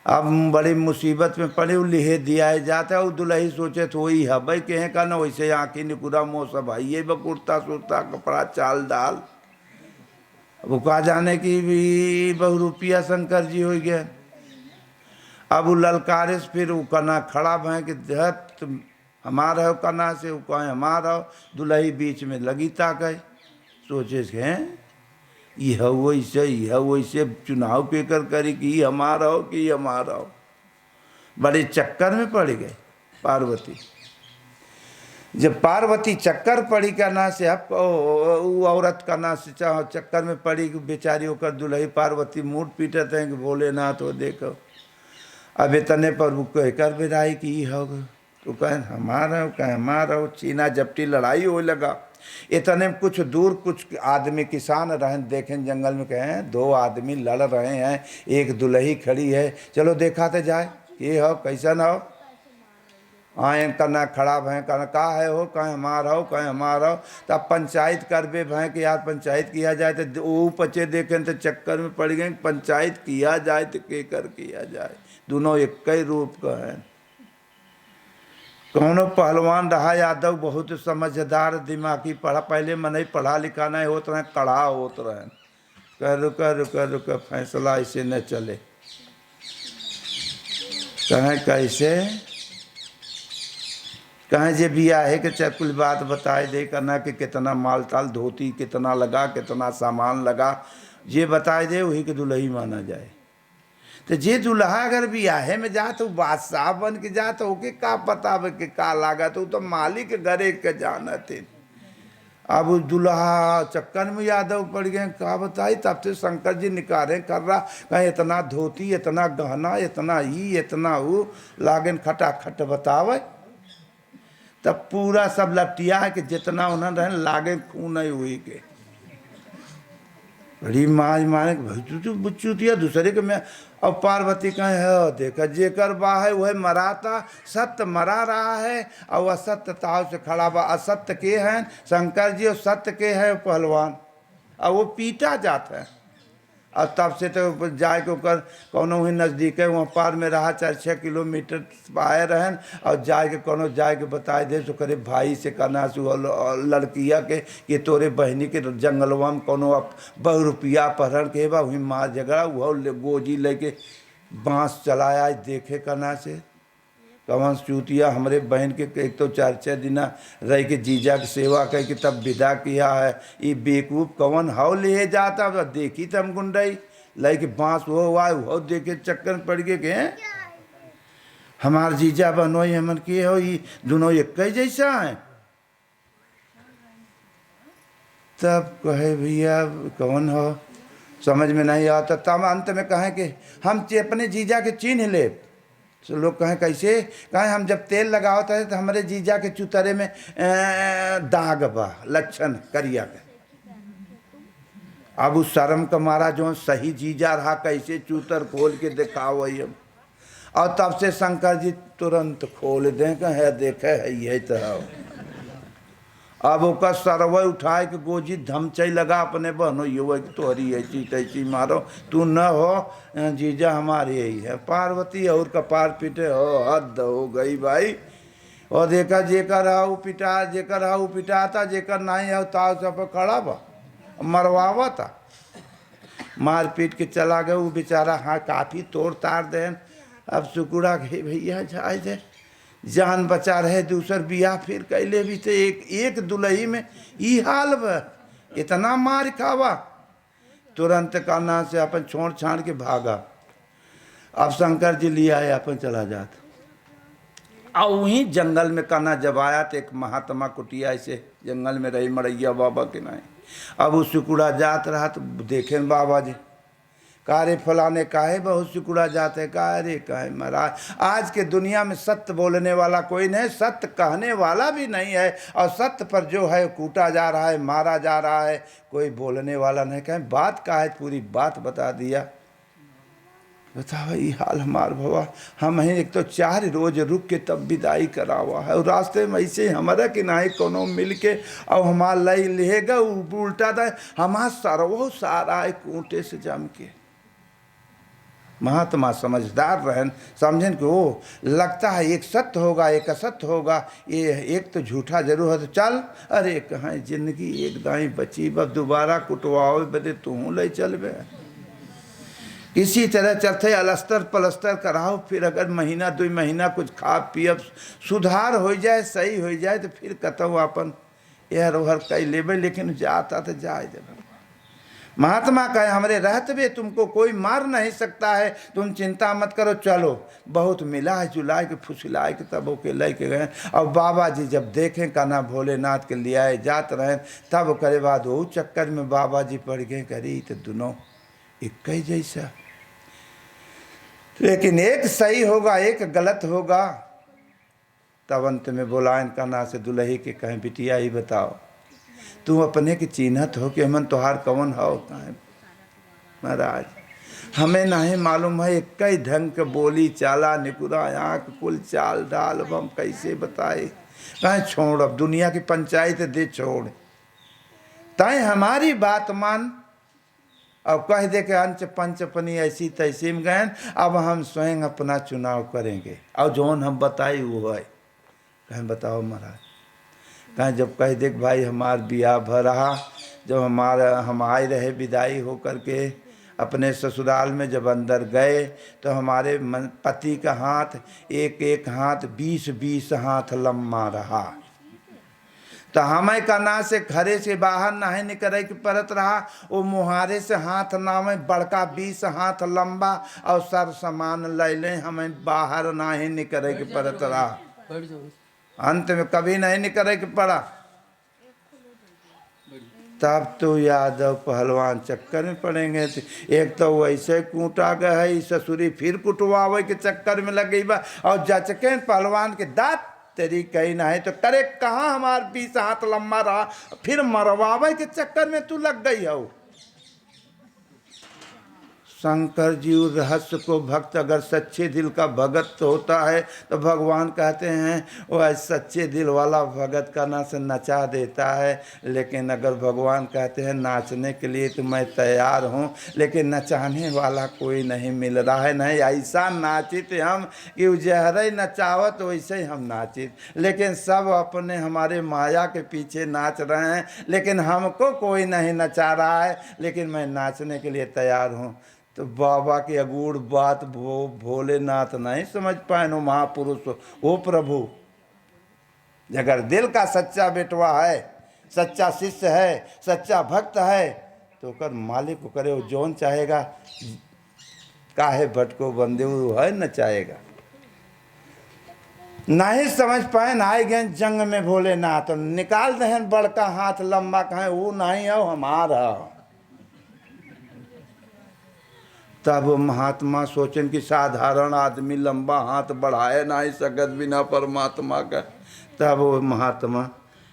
S1: अब बड़ी मुसीबत में पड़े, वो लिहे दिया जाता है। वो दुल्ही सोचे तो वही है भाई कहें का ना, वैसे आँखी निकुरा मुँह सब भाई ये बकुरता सुरता कपड़ा चाल दाल। वो कहा जाने की भी बहुरूपिया शंकर जी हो गया। अब वो ललकारे से फिर वो कना खड़ा भय कि धत हमारा हो कना से, वो कहें हमारा हो। दुल्ही बीच में लगी ताकि सोचे हैं यह वैसे चुनाव पेकर करी कि हमारा हो कि हमारा हो। बड़े चक्कर में पड़ गए पार्वती। जब पार्वती चक्कर पड़ी करना से, अब वो औरत करना से चक्कर में पड़ी कि बेचारी होकर दुल्ही पार्वती मूड पीटते हैं कि भोलेनाथ हो देखो। अब इतने पर वो कहकर बिराई कि ये होगा, तो कहें हमारा हो कहें हमारा हो। चीना जपटी लड़ाई हो लगा। इतने कुछ दूर कुछ आदमी किसान रहे देखें जंगल में, कहें 2 आदमी लड़ रहे हैं, एक दुल्ही खड़ी है, चलो देखा तो जाए ये हो कैसा ना हो। आए करना खड़ा भय कहना का है हो कहें हमारा हो कहें हमारा हो। तब पंचायत कर बे भय कि यार पंचायत किया जाए, तो वो पचे देखें तो चक्कर में पड़ गए पंचायत किया जाए तो के कर किया जाए। दोनों एक ही रूप का है। कौनो पहलवान रहा यादव बहुत समझदार दिमागी, पढ़ा पहले में नहीं पढ़ा लिखा नहीं होत रहे, कड़ा होत रहे। कह रुक फैसला ऐसे न चले। कहें कैसे कहें जे भी आहे कि चाहे कुल बात बताए दे करना कि कितना माल ताल धोती कितना लगा कितना सामान लगा, ये बताए दे वही के दुल्ही माना जाए। तो जे दुल्हा अगर भी आहे में जा तो बादशाह बन के जा तो ओके का पता के का लागा, तो मालिक घरे के जाना थे। अब दुल्हा चक्कर में यादव पड़ गए, का बताई। तब से शंकर जी निकारे कर रहा, कहीं इतना धोती इतना गहना इतना ही इतना वो लागन खटाखट बतावे। तब पूरा सब लपटिया है कि जितना उन्होंने रहे लागे खून नहीं हुई के बड़ी माज मारे भाई तू बुच्चू दिया दूसरे के मैं। अब पार्वती कहे है देखा जेकर बा है वह मराता, सत्य मरा रहा है और असत्य ताव से खड़ा बा। असत्य के हैं शंकर जी और सत्य के है पहलवान, और वो पीटा जाता है। और तब से तो जाए के ऊपर कोनो ही नज़दीक है वहाँ पार में रहा 4-6 किलोमीटर आए रहन, और जाए के कोनो जाए के बताए दे तो करे भाई से करना से लड़किया के कि तोरे बहनी के जंगलवा में कोनो बहुरूपिया पहरण के बा वहीं मार झगड़ा वह गोजी लेके बाँस चलाया देखे करना से। कवन चूतिया हमरे बहन के एक तो 4-6 दिन रह के जीजा की सेवा कह के तब विदा किया है। ये बेवकूफ़ कवन हाव ले जाता देखी तम गुंडई लै के बाँस वो देखे चक्कर पड़ गए के हमार जीजा बनोई हमन के हो ये दोनों एक ही जैसा है। तब कहे भैया कौन हो समझ में नहीं आता। तब अंत में कहें कि हम अपने जीजा के चिन्ह ले। तो लोग कहें कैसे, कहें हम जब तेल लगावता है तो हमारे जीजा के चुतरे में दाग बा लक्षण करिया के। अब उस शर्म का मारा जो सही जीजा रहा कैसे चूतर खोल के दिखाओ हम। और तब से शंकर जी तुरंत खोल दें है देखे है यही तो। अब ओकर सरवै उठाए के गोजी धमचई लगा अपने बहनों युवा की तोहरी ऐसी तैसी मारो, तू न हो जीजा हमारी यही है। पार्वती और कपार पीटे, हो हद हो गई भाई। और देखा जेकर हाउ पिटा, जेकर हाउ पिटाता, जेकर नहीं है ताव सब खड़ा बा मरवावा था, मार पीट के चला गया वो बेचारा। हाँ काफ़ी तोड़ ताड़ देन। अब सुकुड़ा के भैया जाए दे, जान बचा रहे। दूसर बियाह फिर कैले भी थे, एक दुलही में ई हाल बा, इतना मार खावा। तुरंत कान्हा से अपन छोड़ छाड़ के भागा। अब शंकर जी ले आए, अपन चला जाता। और वहीं जंगल में कान्हा जब आया तो एक महात्मा कुटिया ऐसे जंगल में रही मरैया बाबा के नहीं। अब वो सिकुड़ा जात रहा तो देखे बाबा जी, कारे फलाने काहे बहुत सिकुड़ा जाते, कहा अरे काहे महाराज, आज के दुनिया में सत्य बोलने वाला कोई नहीं, सत्य कहने वाला भी नहीं है। और सत्य पर जो है कूटा जा रहा है, मारा जा रहा है, कोई बोलने वाला नहीं। कहें बात का है, पूरी बात बता दिया। बताओ ये हाल हमार भवा, हम ही एक तो 4 रोज रुक के तब विदाई करावा है। और रास्ते में ऐसे हमारा कि नहीं कोनो मिल के और हमार लई लेगा उल्टा दे, हमार सरवो सारा है कूटे से जम के। महात्मा समझदार रहन, समझें कि वो लगता है एक सत्य होगा एक असत्य होगा, ये एक तो झूठा जरूर है तो चल। अरे कहाँ जिंदगी एक दाई बची, बब दोबारा कुटवाओ बदे तू ले चल बे। इसी तरह चलते अलस्तर पलस्तर कराओ, फिर अगर महीना 2 महीना कुछ खा पियब सुधार हो जाए, सही हो जाए तो फिर कहता अपन यह ओहर कई लेबे, लेकिन जाता तो जाए दे। महात्मा कहे हमरे रहते हुए तुमको कोई मार नहीं सकता है, तुम चिंता मत करो, चलो। बहुत मिला है जुलाए के फुसलाए के तब के ले के गए। और बाबा जी जब देखें कान्हा भोलेनाथ के लिए आए जात रहे, तब करे बाद वो चक्कर में बाबा जी पड़ गए। करी तो दोनों एक ही जैसा, लेकिन एक सही होगा एक गलत होगा। तब अंत में बोलायन कान्हा से दुल्ही के कहें बिटिया ही बताओ, तू अपने की चिन्हत हो कि हमन तोहार कौन हो। कहें महाराज हमें नहीं मालूम है, एक कई ढंग के बोली चाला निकुरा आँख कुल चाल डाल, अब हम कैसे बताए। कहें छोड़, अब दुनिया की पंचायत दे छोड़, तय हमारी बात मान। अब कह दे के अंच पंचपनी ऐसी तैसी में गए, अब हम स्वयं अपना चुनाव करेंगे और जौन हम बताई वो है। कहें बताओ महाराज। कहें जब कह दे भाई हमार बियाह भर रहा, जब हम आए रहे विदाई हो करके अपने ससुराल में, जब अंदर गए तो हमारे पति का हाथ एक हाथ 20 हाथ लम्बा रहा। तो हमें कान्हा से घरे से बाहर नहीं निकले के परत रहा। वो मुहारे से हाथ नामे बड़का 20 हाथ लंबा और सर समान ले ले, हमें बाहर नहीं निकले के परत रहा। अंत में कभी नहीं निकले के पड़ा। तब तो यादव पहलवान चक्कर में पड़ेंगे। एक तो वैसे कूटा गया है, ससुरी फिर कुटवावे के चक्कर में लग गई बा। और जचके पहलवान के दांत तेरी कहीं ना है तो करे कहाँ हमार 20 हाथ लंबा रहा, फिर मरवावे के चक्कर में तू लग गई हो। शंकर जी उस रहस्य को, भक्त अगर सच्चे दिल का भगत होता है तो भगवान कहते हैं वह सच्चे दिल वाला भगत का ना से नचा देता है। लेकिन अगर भगवान कहते हैं नाचने के लिए तो मैं तैयार हूँ, लेकिन नचाने वाला कोई नहीं मिल रहा है। नहीं ऐसा नाचित हम कि जहर नचावत वैसे ही हम नाचित, लेकिन सब अपने हमारे माया के पीछे नाच रहे हैं, लेकिन हमको कोई नहीं नचा रहा है। लेकिन मैं नाचने के लिए तैयार हूँ। तो बाबा की अगूढ़ बात भोलेनाथ नहीं समझ पाए नो महापुरुष हो प्रभु। अगर दिल का सच्चा बेटवा है, सच्चा शिष्य है, सच्चा भक्त है तो कर मालिक को करे वो जौन चाहेगा, काहे भटको बंदे वो है न चाहेगा। नहीं समझ पाए ना आए गए जंग में भोलेनाथ, तो निकाल दहन बड़का हाथ लंबा, कहें वो नहीं है हमारा। तब महात्मा सोचें कि साधारण आदमी लंबा हाथ बढ़ाए ना ही सकत बिना परमात्मा का। तब वो महात्मा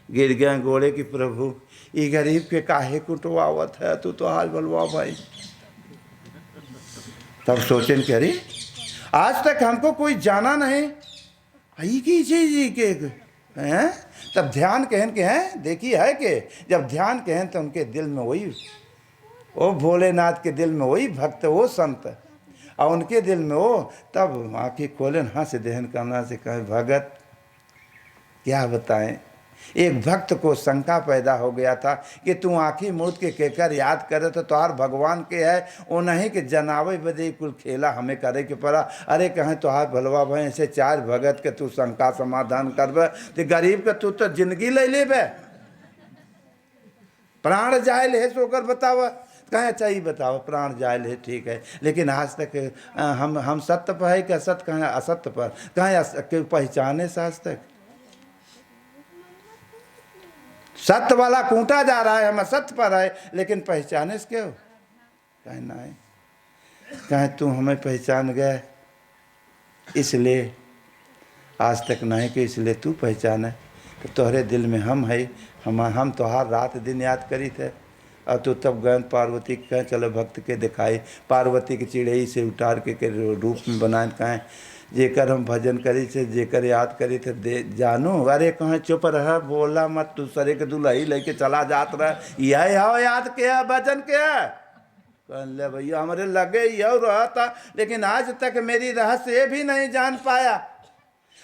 S1: गिर गए गोड़े की प्रभु ये गरीब के काहे कुटवावत है, तू तो हाल बलवा भाई। तब सोचें कि अरे आज तक हमको कोई जाना नहीं, आई की जी के हैं तब ध्यान कहन के हैं, देखी है कि जब ध्यान कहन तो उनके दिल में वही, वो भोलेनाथ के दिल में वही भक्त, वो संत, और उनके दिल में वो, तब आँखें खोलन हंस देहन करना से कहे भगत क्या बताएं। एक भक्त को शंका पैदा हो गया था कि तू आँखी मूद के कहकर याद करे तो तोहार भगवान के है, वो नहीं कि जनावे बदे कुल खेला हमें करे के पड़ा। अरे कहें तोहार भलवा भाई ऐसे चार भगत के तू शंका समाधान करबे तो गरीब के तू तो जिंदगी ले लेबे, प्राण जाए ले सोकर बतावा, कहें चाहिए बताओ प्राण जायल है, ठीक है, लेकिन आज तक हम सत्य पर है कि असत्य, कहें असत्य पर, कहें पहचाने से आज तक सत्य वाला कूटा जा रहा है, हम असत्य पर है, लेकिन पहचाने से क्यों, कहें नहीं, कहें तू हमें पहचान गए इसलिए आज तक नहीं कि इसलिए तू पहचाने, तो तोहरे दिल में हम है, हम तोहार रात दिन याद करी थे, और तो तब गए पार्वती कहें चलो भक्त के दिखाई, पार्वती के चिड़ई से उतार के रूप में बनाए, कहें जेकर हम भजन करी थे, जेकर याद करी थे दे जानो। अरे कहें चुप रह, बोला मत, दूसरे के दुल्ही लेके चला जात रहा, यह आओ याद किया भजन किया, कहले भैया हमारे लगे यह रहा था, लेकिन आज तक मेरी रहस्य भी नहीं जान पाया।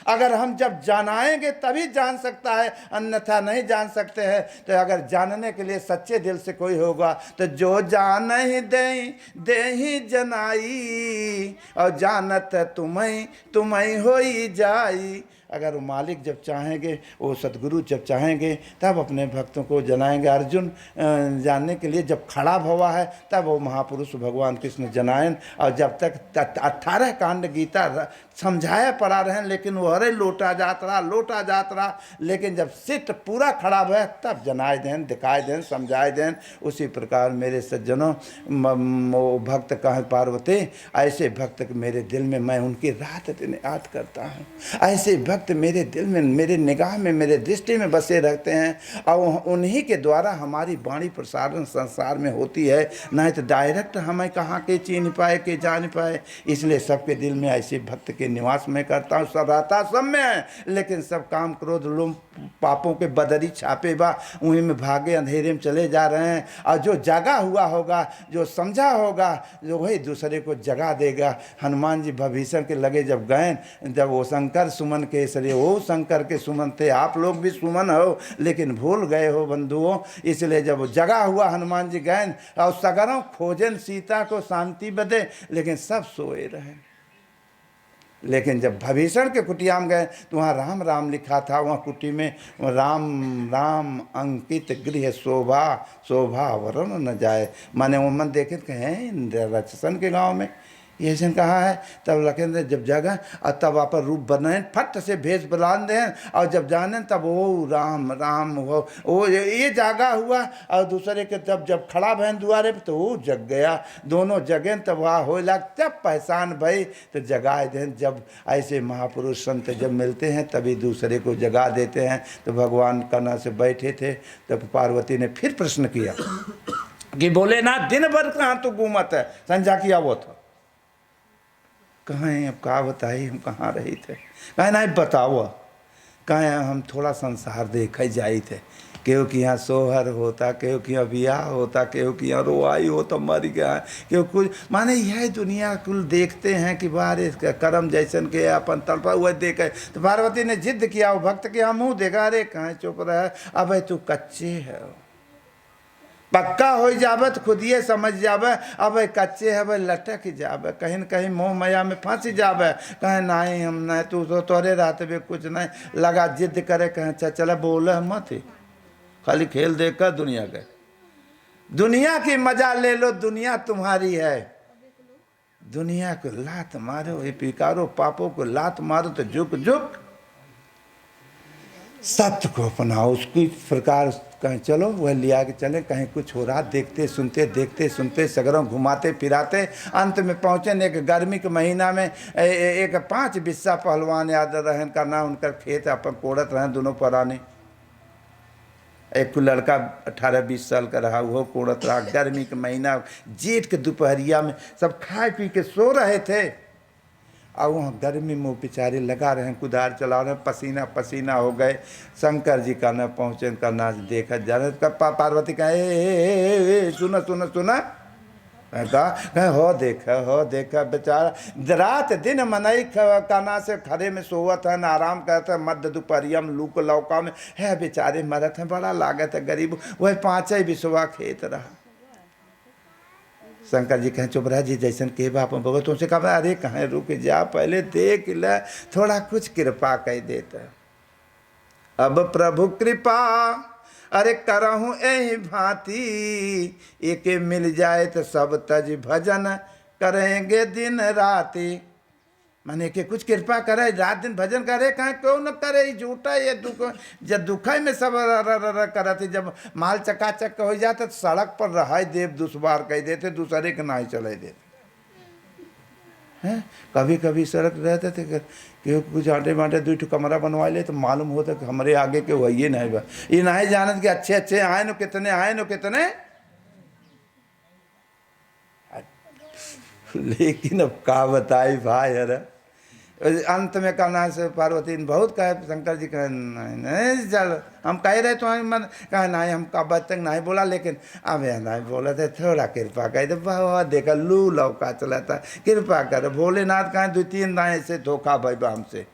S1: अगर हम जब जानाएंगे तभी जान सकता है, अन्यथा नहीं जान सकते हैं। तो अगर जानने के लिए सच्चे दिल से कोई होगा तो जो जान ही दे ही जनाई, और जानत तुम्हें हो ही जाई। अगर वो मालिक जब चाहेंगे, वो सतगुरु जब चाहेंगे तब अपने भक्तों को जनाएंगे। अर्जुन जानने के लिए जब खड़ा हुआ है तब वो महापुरुष भगवान कृष्ण जनाएं, और जब तक 18 कांड गीता समझाया पड़ा रहे, लेकिन वो हरे लोटा जात रहा, लेकिन जब सिट पूरा खड़ा हुआ तब जनाए दें, दिखाए दें, समझाए दें। उसी प्रकार मेरे सज्जनों, वो भक्त कहें पार्वती, ऐसे भक्त मेरे दिल में मैं उनकी रात दिन याद करता हूँ। ऐसे भक्त मेरे दिल में, मेरे निगाह में, मेरे दृष्टि में बसे रहते हैं, और उन्हीं के द्वारा हमारी वाणी प्रसारण संसार में होती है, नहीं तो डायरेक्ट हमें कहाँ के चीन पाए के जान पाए। इसलिए सबके दिल में ऐसे भक्त के निवास में करता हूँ। सब रहता सब में है, लेकिन सब काम क्रोध लोभ पापों के बदरी छापे बा, उन्हीं में भागे अंधेरे में चले जा रहे हैं। और जो जगा हुआ होगा, जो समझा होगा, जो वही दूसरे को जगा देगा। हनुमान जी भविष्य के लगे जब गए, जब वो शंकर सुमन केसरी, वो शंकर के सुमन थे, आप लोग भी सुमन हो लेकिन भूल गए हो बंधुओं। इसलिए जब जगा हुआ हनुमान जी गए, और सगरों खोजन सीता को शांति बदे, लेकिन सब सोए रहे। लेकिन जब भविष्य के कुटिया में गए तो वहाँ राम राम लिखा था, वहाँ कुटी में राम राम अंकित गृह शोभा, शोभा वरण न जाए। माने वो मन देखे कहें रचसन के गांव में ये ऐसा कहा है। तब लखेंद्र जब जगह और तब आप रूप बनाए, फट से भेष बलान दें, और जब जाने तब वो राम राम वो ये जागा हुआ, और दूसरे के जब खड़ा बहन दुआरे पे तो वो जग गया। दोनों जगह तब वहाँ हो लग, तब पहचान भाई तो जगाए दें। जब ऐसे महापुरुष संत जब मिलते हैं तभी दूसरे को जगा देते हैं। तो भगवान कना से बैठे थे, तब पार्वती ने फिर प्रश्न किया कि बोले ना दिन भर कहाँ तो घूमत है, संजा किया वो था। कहें अब कहा बताई हम कहाँ रही थे, कहें नहीं बताओ, कहें हम थोड़ा संसार देखे जाए थे, क्योंकि यहाँ सोहर होता, क्योंकि यहाँ ब्याह होता, क्योंकि यहाँ रोआई हो तो मर गया, क्यों कुछ माने यह दुनिया कुल देखते हैं कि बारे कर्म जैसन के अपन तड़पा हुआ देखे। तो पार्वती ने जिद किया, वो भक्त के मुँह देखा, अरे कहें चुप रहे, अब तू कच्चे है, पक्का हो जावे तो खुद ये समझ जावे, अब कच्चे है लटक जावे, कहीं न कहीं मोह माया में फंस जावे। कहें नहीं हम नहीं, तू तो तोरे रहते भी कुछ नहीं, लगा जिद करे, कहें चला बोले मत, खाली खेल देख कर दुनिया की मजा ले लो, दुनिया तुम्हारी है। दुनिया को लात मारो, ये पिकारो पापों को लात मारो तो झुक झुक सत्य को अपनाओ। उसकी प्रकार कहीं चलो वह लिया के चले, कहीं कुछ हो रहा देखते सुनते, देखते सुनते सगरों घुमाते फिराते अंत में पहुँचे एक गर्मी के महीना में। एक 5 बिस्सा पहलवान याद रहन का नाम, उनका खेत अपन कोड़त रहें दोनों पराने। एक लड़का 18-20 साल का रहा, वो कोड़त रहा। गर्मी के महीना जेठ के दोपहरिया में सब खाए पी के सो रहे थे, और वहाँ गर्मी में बेचारे लगा रहे हैं, कुदार चला रहे हैं, पसीना पसीना हो गए। शंकर जी का न पहुँचे, करना देखा जा रहे। पार्वती कहे सुना सुना सुना, कहा हो देखा बेचारा रात दिन मनई काना से खड़े में सोवत है, आराम करते हैं, मध्य दोपहरिया में लूक लौका में है बेचारे मरत हैं, बड़ा लागत है गरीब। वह पाँचे बिसवा खेत रहा। शंकर जी कहें चुप रहा जी, जैसन के बाप भगत तुमसे कहा, अरे कहें रुक जा, पहले देख ले, थोड़ा कुछ कृपा कह देता। अब प्रभु कृपा अरे करहूँ यही भांति, एक मिल जाए तो सब तज भजन करेंगे दिन राति। माने कि कुछ कृपा करे, रात दिन भजन करे, कहें क्यों न करे, झूठा ये दुख जब दुख में सब करते, जब माल चकाचक हो जाता तो सड़क पर रहा देव दुश्वार कह देते, दूसरे के ना ही चले देते हैं। कभी कभी सड़क रहते थे कि कुछ आटे बाटे दो कमरा बनवा ले तो मालूम होता कि हमारे आगे के वही नहीं बा, ये नहीं जानत कि अच्छे अच्छे आए नो कितने आए नो कितने। लेकिन अब का बताई भाई, अरे अंत में कहना से पार्वती ने बहुत कहे, शंकर जी कहे नहीं चल, हम कह रहे तो मन कहा नहीं, हम का बात तक नहीं बोला, लेकिन अब नहीं बोला थे, थोड़ा कृपा कह दे। बाबा देखा लू लौका चला था, कृपा कर। भोलेनाथ कहें दो तीन ना ऐसे धोखा भाई हमसे,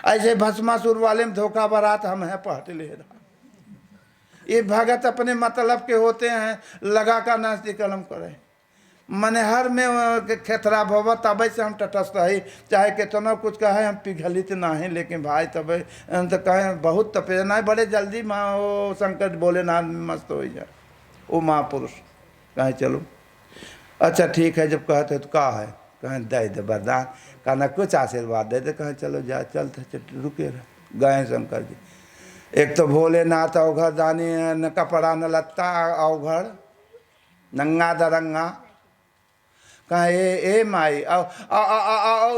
S1: ऐसे भस्मासुर वाले में धोखा बरात हम है पहट ले रहा। ये भगत अपने मतलब के होते हैं, लगा का नास्ती कलम करे, मने हर में खेतरा भव तब से हम तटस्थ है, चाहे कितना कुछ कहे हम पिघलित ना है, लेकिन भाई तब तो कहें बहुत तपे नहीं, बड़े जल्दी माँ वो शंकर बोले ना मस्त हो जाए वो महापुरुष। कहें चलो अच्छा ठीक है, जब कहते तो कहा है, कहें दे दे वरदान, कहना कुछ आशीर्वाद दे दे, कहें चलो जा चलते रुके रहे। गए शंकर जी, एक तो भोलेनाथ अवघड़ दानी, न कपड़ा न लत्ता अवघड़, नंगा दरंगा। कहा ए माई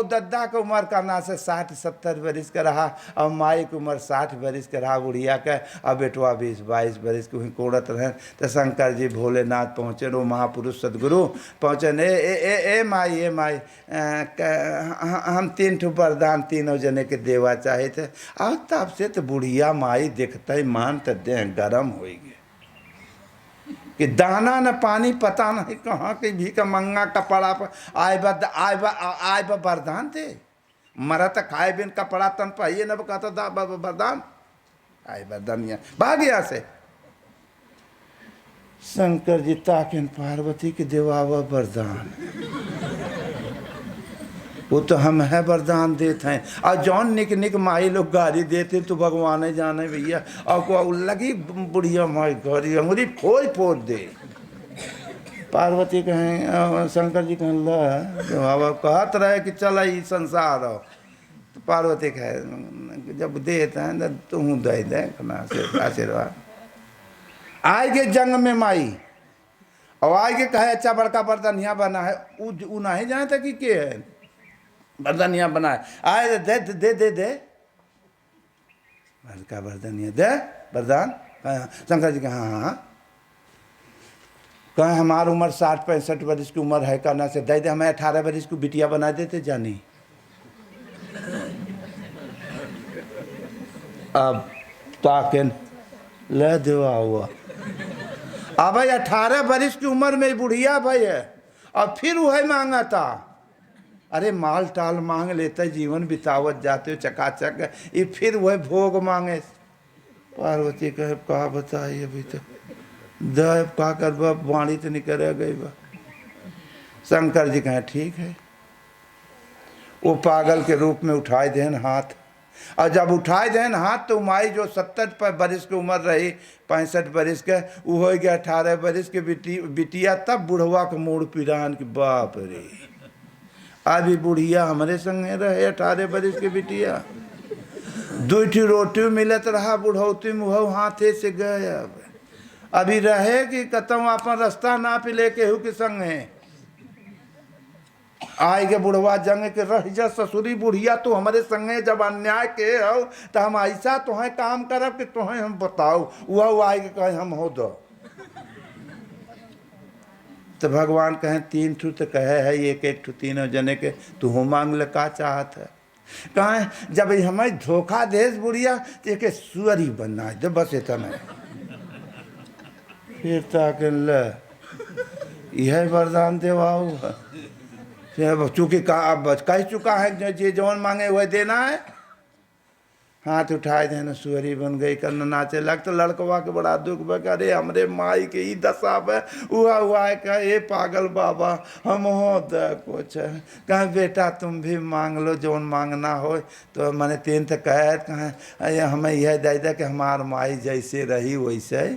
S1: दद्दा की उम्र करना से 60-70 बरिस का रहा, और माई की उम्र 60 बरिस का रहा बुढ़िया के, अब बेटवा 20-22 बरिस के कोड़त रहे। तो शंकर जी भोलेनाथ पहुँचे, वो महापुरुष सदगुरु पहुँचे। ए माई हम 3 ठो वरदान तीनों जने के देवा चाहे थे। अब तब से तो बुढ़िया माई देखते ही मान तो देह गरम हो गए कि दाना न पानी पता नहीं कहाँ के भी का मंगा कपड़ा पर आए वरदान थे, मरा तो खाए बिन कपड़ा तन पाइए न कहता दा वरदान आए वरदान भाग यहाँ से। शंकर जी ताकिन पार्वती के देवावा वरदान, वो तो हम है वरदान देते हैं, और जौन निक निक माई लोग गाड़ी देते तो भगवान ही जाने भैया। और को लगी बुढ़िया माई गाड़ी अंगुरी फोड़ दे। पार्वती कहें शंकर जी कहें ला कहत रहे कि चल ही संसार हो, तो पार्वती कहे जब देते हैं तो तू दे दे आशीर्वाद। आएगे जंग में माई और आएगे कहे अच्छा बड़का बर्तन यहाँ बना है, उ नहीं जानता कि के है बर्तन यहाँ बनाए, आए दे दे दे दे बड़का बर्तन यहाँ दे वरदान। शंकर जी कहा हाँ कहें हमारी उम्र 60-65 वर्ष की उम्र है, कहना से दे दे, हमें 18 वर्ष की बिटिया बना देते जानी। अब ताकन ले देवा हुआ, अब भाई 18 वर्ष की उम्र में बुढ़िया भाई है, और फिर वह मांगा था। अरे माल टाल मांग लेते जीवन बितावत जाते हो चकाचक, ये फिर वह भोग मांगे। पार्वती कहे कहा बताइए अभी तो देव का कर वाणी तो निकल गई बा। शंकर जी कहे ठीक है। वो पागल के रूप में उठाए देन हाथ, और जब उठाए देन हाथ तो माई जो 70 बरिस की उम्र रही, 65 बरिस के, वो हो गया 18 बरिस के बिटिया। तब बुढ़वा के मूड पिरान की बाप रे, अभी बुढ़िया हमारे संग रहे 18 बरिस के बिटिया, 2 रोटी मिलत रहा बुढ़ौती मुँह हाथे से गए। अभी रहे कि कतम अपन रास्ता ना पी लेके हु के संग है। आए के बुढ़वा जंग के रह जा ससुरी बुढ़िया तो हमारे संगे, जब अन्याय के हो तो हम ऐसा तुम्हें काम करब कि तुम्हें हम बताओ। वह आए के कहे हम हो दो, तो भगवान कहें 3 ठू तो कहे है, एक एक ठू तीनों जने के तू हो मांग ले का चाहत है। कहें जब हमें धोखा देश बुढ़िया तो एक सुअरी बनना है, बस इतना फिर ताकि ल यह वरदान देवाऊ है। चूंकि अब कह चुका है जो जौन मांगे वह देना है। हाथ उठाए देना सुअरी बन गई करना नाचे लग। तो लड़कवा के बड़ा दुख बा, अरे हमरे माई के ही दशा है हुआ है। कहा ये पागल बाबा हम हो द कुछ। कहा बेटा तुम भी मांग लो जौन मांगना हो। तो मैंने 3 तक कहा हमें यह दे दे कि हमार माई जैसे रही वैसे।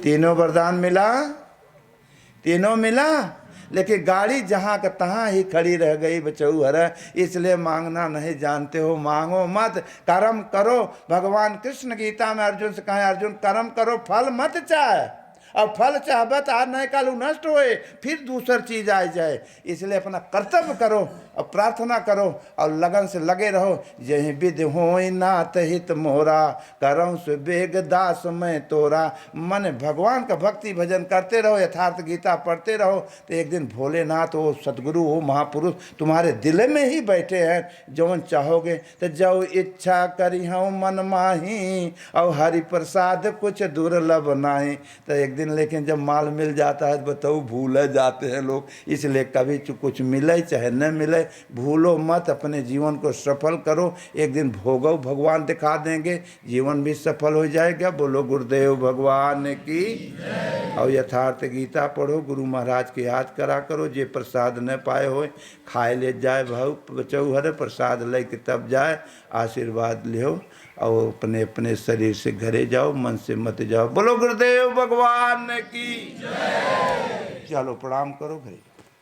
S1: तीनों वरदान मिला, तीनों मिला, लेकिन गाड़ी जहाँ का तहाँ ही खड़ी रह गई बचऊ हर। इसलिए मांगना नहीं जानते हो, मांगो मत, कर्म करो। भगवान कृष्ण गीता में अर्जुन से कहे, अर्जुन कर्म करो फल मत चाहे। और फल चाहबत आज नहीं कालू नष्ट होए, फिर दूसर चीज आ जाए। इसलिए अपना कर्तव्य करो और प्रार्थना करो और लगन से लगे रहो। यही विधि होई नाथ हित मोरा, करम से बेग दास में तोरा। मन भगवान का भक्ति भजन करते रहो, यथार्थ गीता पढ़ते रहो। तो एक दिन भोलेनाथ हो, सदगुरु हो, महापुरुष तुम्हारे दिल में ही बैठे हैं। जौन चाहोगे तो जो इच्छा करी हूँ मन माही, और हरि प्रसाद कुछ दुर्लभ नाही। तो एक दिन लेकिन जब माल मिल जाता है तो बताओ भूल जाते हैं लोग। इसलिए कभी कुछ मिले चाहे न मिले, भूलो मत, अपने जीवन को सफल करो। एक दिन भोगो भगवान दिखा देंगे, जीवन भी सफल हो जाएगा। बोलो गुरुदेव भगवान की। और यथार्थ गीता पढ़ो, गुरु महाराज की याद करा करो। जे प्रसाद न पाए हो खाए ले जाए भाऊ बचऊ हरे, प्रसाद ले के तब जाए, आशीर्वाद लियो और अपने अपने शरीर से घरे जाओ, मन से मत जाओ। बोलो गुरुदेव भगवान की। चलो प्रणाम करो घरे।